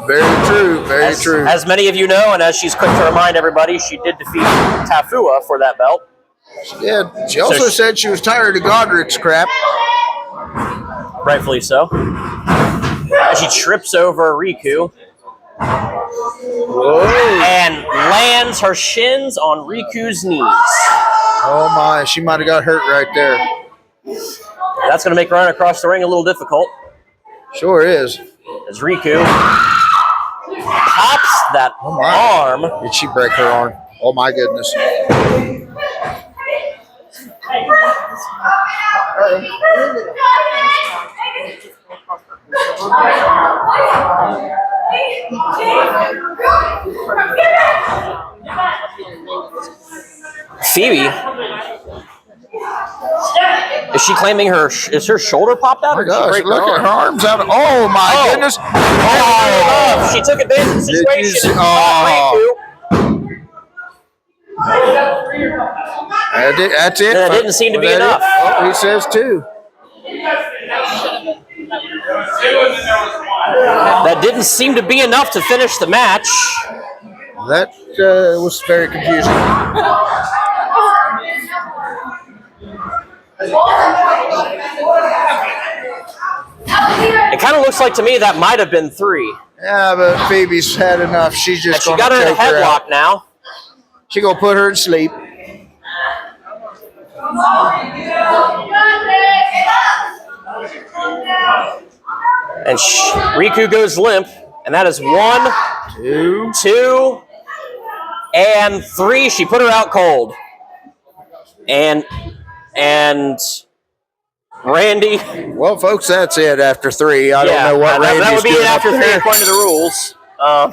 Very true, very true.
As many of you know, and as she's quick to remind everybody, she did defeat Tafua for that belt.
She did. She also said she was tired of Godrich's crap.
Rightfully so. As she trips over Riku.
Whoa.
And lands her shins on Riku's knees.
Oh, my. She might have got hurt right there.
That's going to make running across the ring a little difficult.
Sure is.
As Riku pops that arm.
Did she break her arm? Oh, my goodness.
Phoebe, is she claiming is her shoulder popped out?
Oh, my
or did she
gosh,
break
look
her
at
arm?
her arms out. Oh, my goodness.
Oh, she took advantage of the situation.
That's it.
That didn't seem to be enough.
Oh, he says too.
That didn't seem to be enough to finish the match.
That was very confusing.
It kind of looks like to me that might have been 3.
Yeah, but Phoebe's had enough. She's just
And she got her in a headlock now.
She gonna put her to sleep.
And Riku goes limp, and that is 1, 2, and 3. She put her out cold. And Randy.
Well, folks, that's it after 3. I don't know what Randy's
that would be
doing
it after
up
3
there.
according to the rules.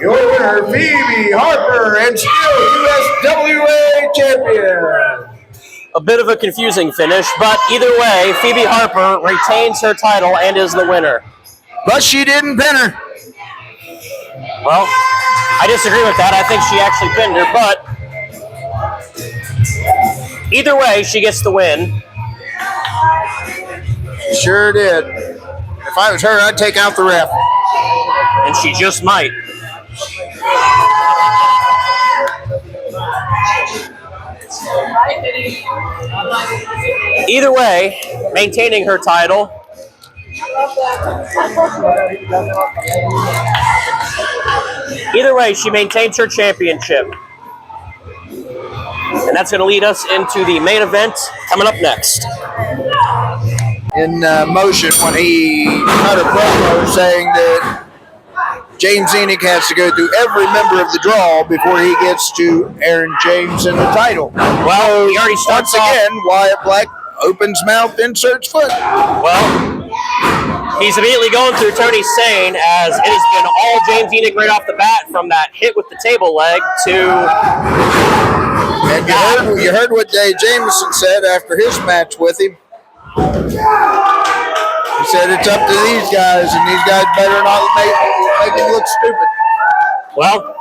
Your winner, Phoebe Harper, and still USWA champion.
A bit of a confusing finish, but either way, Phoebe Harper retains her title and is the winner.
But she didn't pin her.
Well, I disagree with that. I think she actually pinned her, but either way, she gets the win.
Sure did. If I was her, I'd take out the ref.
And she just might. Either way, maintaining her title. Either way, she maintains her championship. And that's going to lead us into the main event coming up next.
In motion when he cut a promo saying that James Enoch has to go through every member of the draw before he gets to Aaron James and the title.
Well, he already starts
Once again, Wyatt Black opens mouth, inserts foot.
Well, he's immediately going through Tony Sane, as it has been all James Enoch right off the bat, from that hit with the table leg to...
And you heard what Dave Jameson said after his match with him. He said it's up to these guys, and these guys better not make him look stupid.
Well,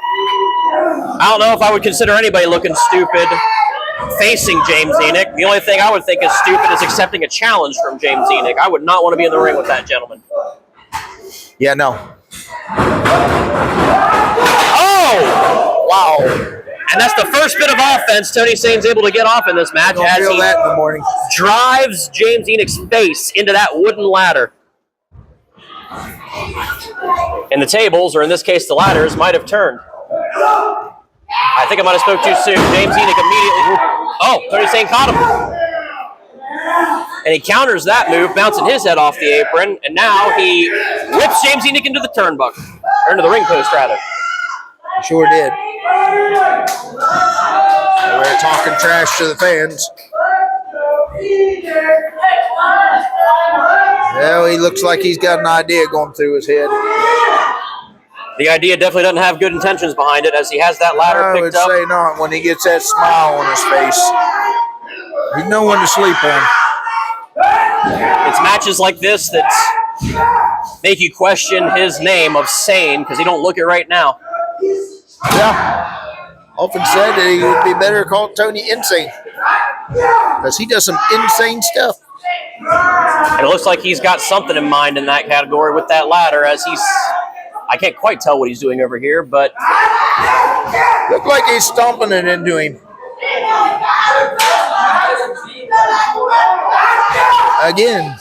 I don't know if I would consider anybody looking stupid facing James Enoch. The only thing I would think is stupid is accepting a challenge from James Enoch. I would not want to be in the ring with that gentleman.
Yeah, no.
Oh! Wow. And that's the first bit of offense Tony Sane's able to get off in this match,
Don't
as
feel
he
that in the morning.
drives James Enoch's face into that wooden ladder. And the tables, or in this case the ladders, might have turned. I think I might have spoke too soon. James Enoch immediately... Oh, Tony Sane caught him. And he counters that move, bouncing his head off the apron, and now he whips James Enoch into the turnbuckle. Or into the ring post, rather.
Sure did. They were talking trash to the fans. Well, he looks like he's got an idea going through his head.
The idea definitely doesn't have good intentions behind it, as he has that ladder
I would
picked up.
say not when he gets that smile on his face. He's no one to sleep on.
It's matches like this that make you question his name of Sane, because he don't look it right now.
Yeah. Often said that he would be better called Tony Insane, because he does some insane stuff.
And it looks like he's got something in mind in that category with that ladder, as he's... I can't quite tell what he's doing over here, but...
Look like he's stomping it into him. Again.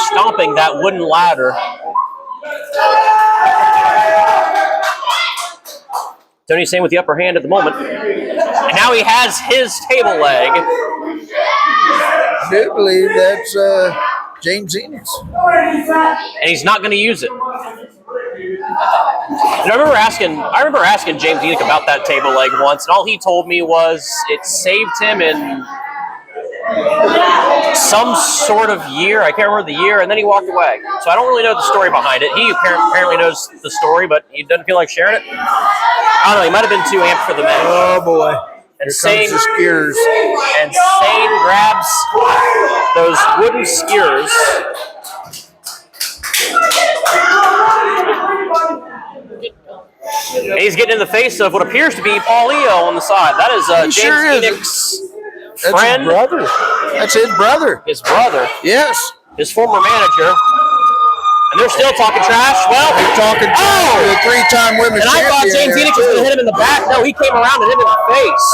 Stomping that wooden ladder. Tony Sane with the upper hand at the moment. And now he has his table leg.
I do believe that's James Enoch's.
And he's not going to use it. And I remember asking James Enoch about that table leg once, and all he told me was it saved him in some sort of year. I can't remember the year, and then he walked away. So I don't really know the story behind it. He apparently knows the story, but he doesn't feel like sharing it. I don't know. He might have been too amped for the match.
Oh, boy.
And
Here comes the skewers.
And Sane grabs those wooden skewers. And he's getting in the face of what appears to be Paul Leo on the side. That is James Enoch's friend.
His brother. That's his brother.
His brother.
Yes.
His former manager. And they're still talking trash. Well,
they're talking trash to the three-time women's
champion. And I thought James Enoch was going to hit him in the back. No, he came around and hit him in the face.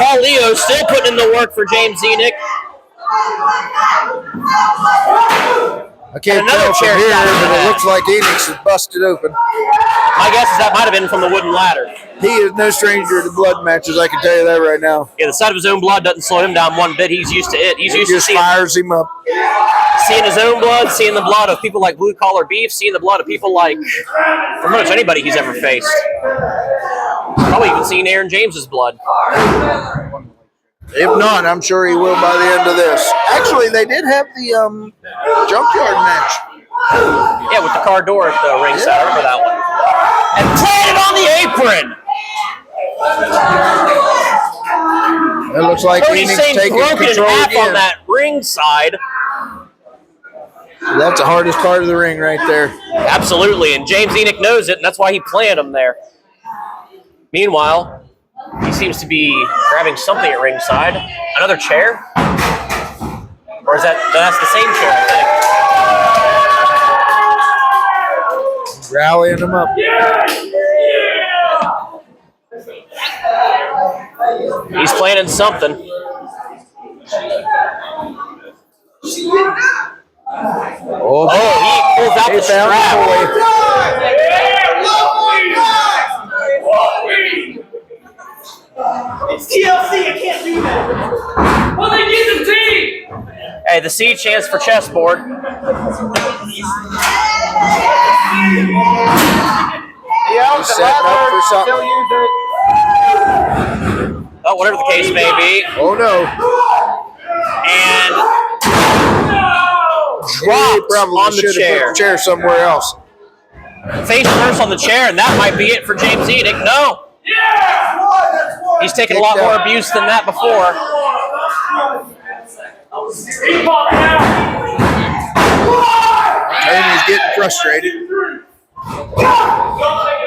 Paul Leo still putting in the work for James Enoch.
I can't tell from here, but it looks like Enoch's is busted open.
My guess is that might have been from the wooden ladder.
He is no stranger to blood matches, I can tell you that right now.
Yeah, the sight of his own blood doesn't slow him down one bit. He's used to it. He's used
just
to
fires him up.
Seeing his own blood, seeing the blood of people like Blue Collar Beef, seeing the blood of people like pretty much anybody he's ever faced. Probably even seen Aaron James's blood.
If not, I'm sure he will by the end of this. Actually, they did have the junkyard match.
Yeah, with the car door at the ringside. I remember that one. And planted on the apron.
It looks like
Tony
Enoch's
Sane
taking
broke it in
control
half
again.
on that ringside.
That's the hardest part of the ring right there.
Absolutely, and James Enoch knows it, and that's why he planted him there. Meanwhile, he seems to be grabbing something at ringside. Another chair? Or is that's the same chair, I think.
Rallying them up.
He's planning something.
Oh,
he pulls out the strap.
It's TLC, I can't do that. Well, they get the team.
Hey, the C stands for chessboard.
He's setting up for something.
Oh, whatever the case may be.
Oh no.
And
He
dropped
probably
on the
should have
chair.
put the chair somewhere else.
Face first on the chair, and that might be it for James Enoch. No. He's taken a lot more abuse than that before.
Tony's getting frustrated.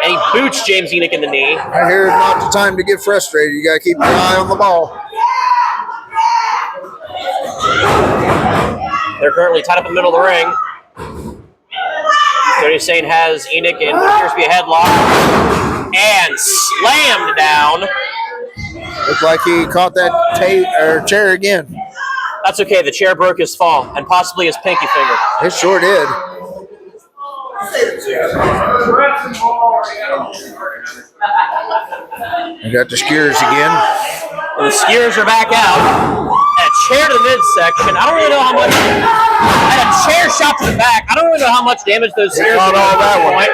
And he boots James Enoch in the knee.
Right here is not the time to get frustrated. You got to keep your eye on the ball.
They're currently tied up in the middle of the ring. Tony Sane has Enoch in what appears to be a headlock. And slammed down.
Looks like he caught that chair again.
That's okay. The chair broke his fall and possibly his pinky finger.
It sure did. We got the skewers again.
And the skewers are back out. And a chair to the midsection. I don't really know how much. And a chair shot to the back. I don't really know how much damage those skewers
Not
did
all
at
that
this
one.
point.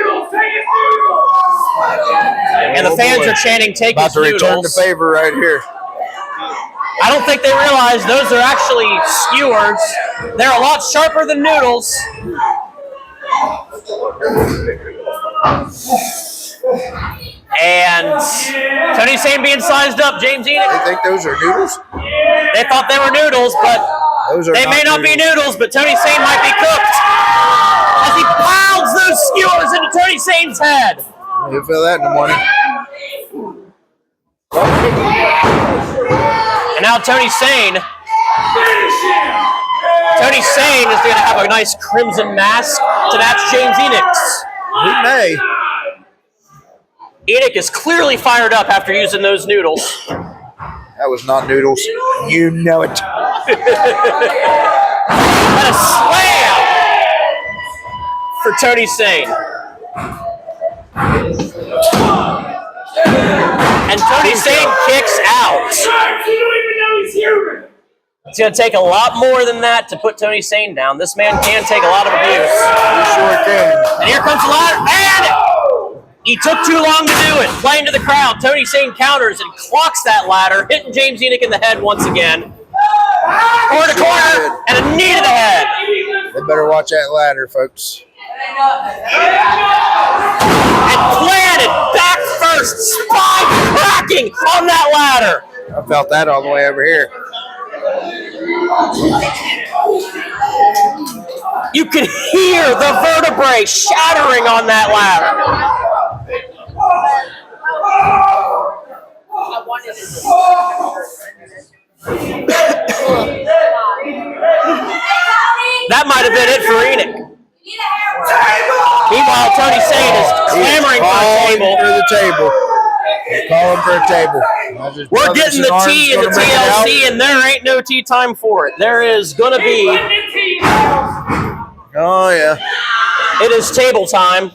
And the fans are chanting, "Take
About
his
to return the
noodles."
favor right here.
I don't think they realize those are actually skewers. They're a lot sharper than noodles. And Tony Sane being sized up, James
They
Enoch.
think those are noodles?
They thought they were noodles, but
Those are
they may not be noodles, but Tony Sane might be cooked. As he pounds those skewers into Tony Sane's head.
You'll feel that in the morning.
And now Tony Sane is going to have a nice crimson mask to match James Enoch's.
He may.
Enoch is clearly fired up after using those noodles.
That was not noodles. You know it.
And a slam for Tony Sane. And Tony Sane kicks out. It's going to take a lot more than that to put Tony Sane down. This man can take a lot of abuse.
Sure can.
And here comes the ladder. And he took too long to do it. Playing to the crowd. Tony Sane counters and clocks that ladder, hitting James Enoch in the head once again. Corner to corner, and a knee to the head.
They better watch that ladder, folks.
And planted back first, spine cracking on that ladder.
I felt that all the way over here.
You could hear the vertebrae shattering on that ladder. That might have been it for Enoch. Meanwhile, Tony Sane is clamoring for a table.
For the table. Calling for a table.
We're getting the tea and the TLC, and there ain't no tea time for it. There is going to be.
Oh, yeah.
It is table time.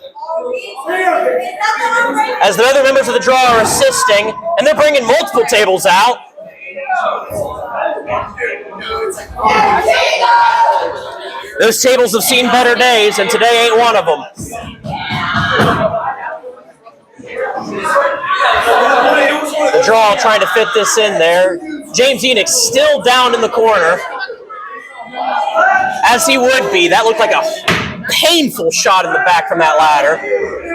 As the other members of the draw are assisting, and they're bringing multiple tables out. Those tables have seen better days, and today ain't one of them. The draw trying to fit this in there. James Enoch still down in the corner. As he would be. That looked like a painful shot in the back from that ladder.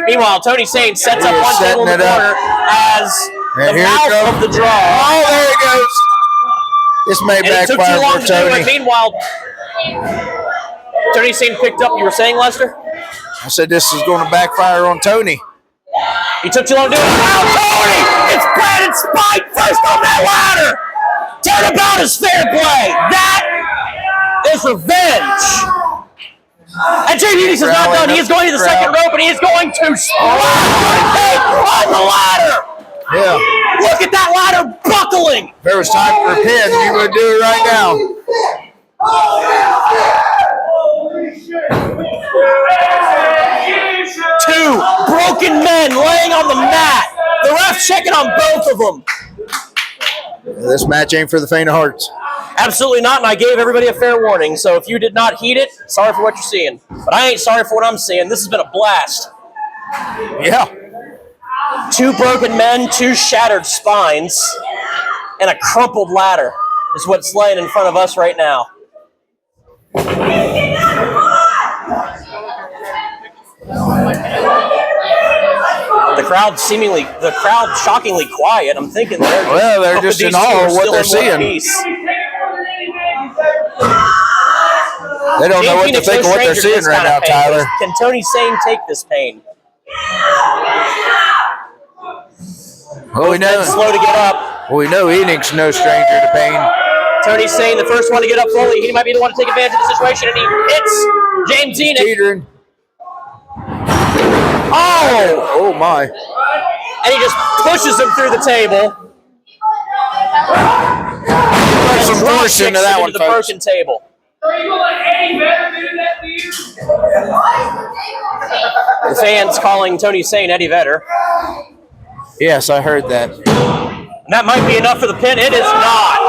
Meanwhile, Tony Sane sets up one table in the corner as the mouth of the draw.
Oh, there he goes. This may backfire for Tony.
Meanwhile, Tony Sane picked up. You were saying, Lester?
I said this is going to backfire on Tony.
He took too long to do it. Now Tony! It's planted spike first on that ladder! Turnabout is fair play! That is revenge! And James Enoch is not done. He is going to the second rope, and he is going to splash on the ladder!
Yeah.
Look at that ladder buckling!
If there was time for a pin, you would do it right now.
Two broken men laying on the mat. The ref checking on both of them.
This match ain't for the faint of hearts.
Absolutely not, and I gave everybody a fair warning. So if you did not heed it, sorry for what you're seeing. But I ain't sorry for what I'm seeing. This has been a blast.
Yeah.
2 broken men, 2 shattered spines, and a crumpled ladder is what's laying in front of us right now. The crowd shockingly quiet. I'm thinking
they're just in awe of what they're seeing. They don't know what to think of what they're seeing right now, Tyler.
Can Tony Sane take this pain?
Well, we know.
Slow to get up.
Well, we know Enix no stranger to pain.
Tony Sane, the first one to get up fully. He might be the one to take advantage of the situation, and he hits James Enoch.
Teetering.
Oh
my!
And he just pushes him through the table.
Put some force into that one,
the broken table. The fans calling Tony Sane Eddie Vedder.
Yes, I heard that.
And that might be enough for the pin. It is not.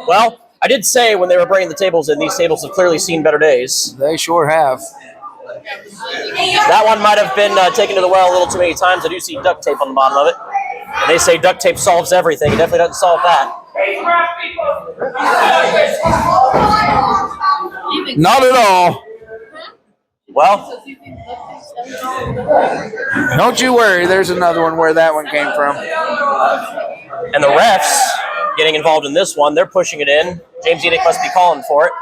Well, I did say when they were bringing the tables in, these tables have clearly seen better days.
They sure have.
That one might have been taken to the well a little too many times. I do see duct tape on the bottom of it. And they say duct tape solves everything. It definitely doesn't solve that.
Not at all.
Well,
don't you worry. There's another one where that one came from.
And the refs getting involved in this one. They're pushing it in. James Enoch must be calling for it.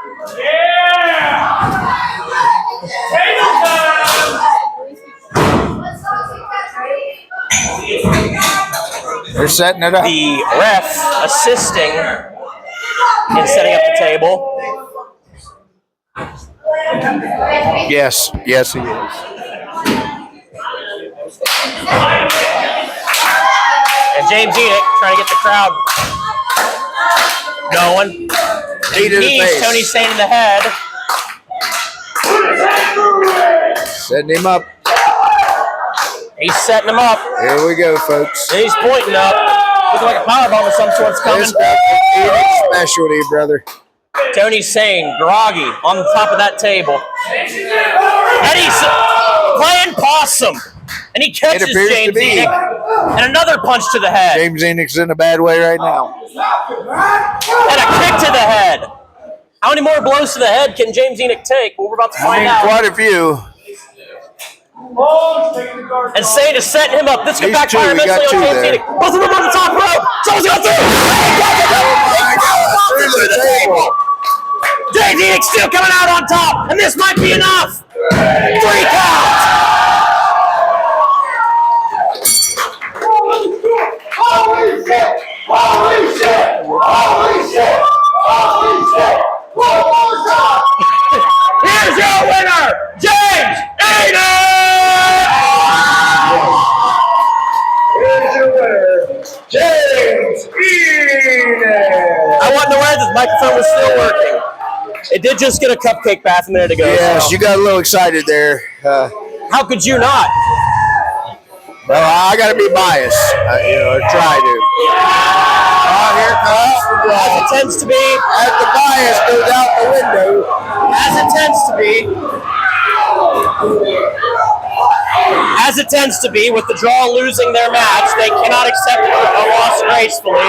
They're setting it up.
The ref assisting in setting up the table.
Yes, he is.
And James Enoch trying to get the crowd going. He's Tony Sane in the head.
Setting him up.
He's setting him up.
Here we go, folks.
And he's pointing up. Looking like a powerbomb of some sort's coming.
It's specialty, brother.
Tony Sane, groggy, on the top of that table. And he's playing possum. And he catches James Enoch. And another punch to the head.
James Enoch's in a bad way right now.
And a kick to the head. How many more blows to the head can James Enoch take? Well, we're about to find out.
Quite a few.
And Sane is setting him up. This could backfire eventually on James Enoch. Both of them on the top rope. Someone's got through.
Through the table.
James Enoch still coming out on top. And this might be enough. 3 counts.
Holy shit! Holy shit! Holy shit! Holy shit! One more time!
Here's your winner, James Enoch!
Here's your winner, James Enoch!
I wasn't aware this microphone was still working. It did just get a cupcake bath a minute ago.
Yes,
so.
you got a little excited there.
How could you not?
Well, I got to be biased. Try to. Oh, here comes the draw.
As it tends to be.
As the bias goes out the window.
As it tends to be. As it tends to be, with the draw losing their match, they cannot accept a loss gracefully.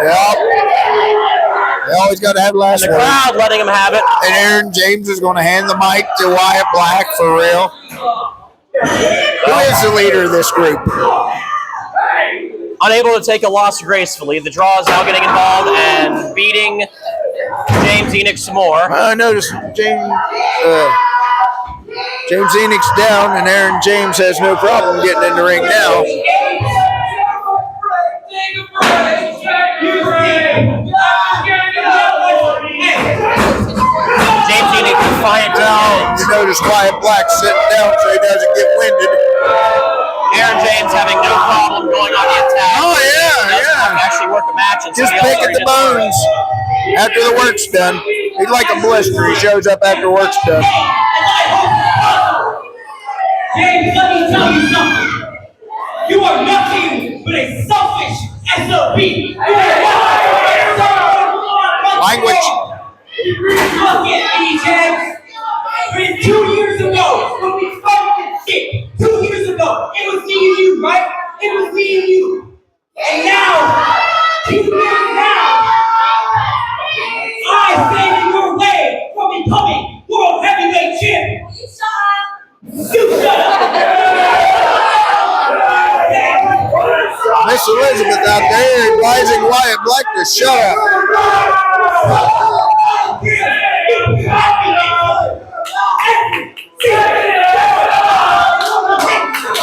Yep. They always got to have last
word. The crowd letting them have it.
And Aaron James is going to hand the mic to Wyatt Black for real. Who is the leader of this group?
Unable to take a loss gracefully, the draw is now getting involved and beating James Enoch some more.
I noticed James Enoch's down, and Aaron James has no problem getting in the ring now.
James Enoch defiant down.
You notice Wyatt Black sitting down so he doesn't get winded.
Aaron James having no problem going on the attack.
Oh, yeah.
Actually work a match. And
just picking the bones after the work's done. He's like a blister. He shows up after work's done.
James, let me tell you something. You are nothing but a selfish SOB. You are nothing but a
Language.
Look at EJ. 2 years ago, when we fought this shit, 2 years ago, it was me and you, right? It was me and you. And now, 2 years now, I stand in your way from becoming world heavyweight champion. You shut up.
Miss Elizabeth out there advising Wyatt Black to shut up.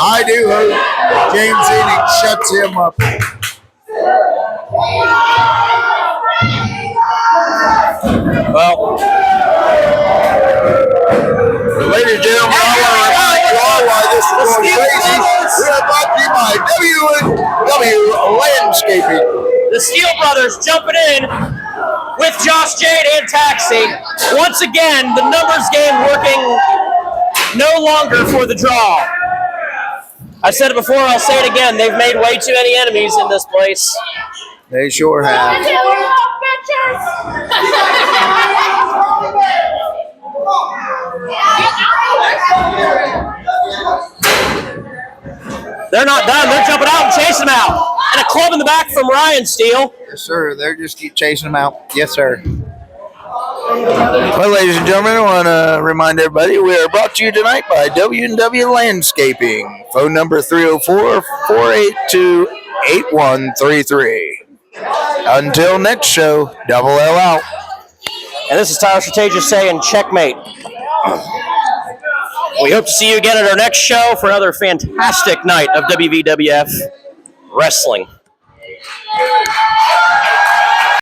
I do hope James Enoch shuts him up.
Well,
Ladies and gentlemen, I want to remind you all why this is going crazy. We are brought to you by WVW Landscaping.
the Steel Brothers jumping in with Josh Jade and Taxi. Once again, the numbers game working no longer for the draw. I said it before, I'll say it again. They've made way too many enemies in this place.
They sure have.
They're not done. They're jumping out and chasing them out. And a club in the back from Ryan Steele.
Yes, sir. They're just keep chasing them out. Yes, sir. Well, ladies and gentlemen, I want to remind everybody we are brought to you tonight by W&W Landscaping. Phone number 304-482-8133. Until next show, Double L out.
And this is Tyler Strategist saying checkmate. We hope to see you again at our next show for another fantastic night of WVWF wrestling.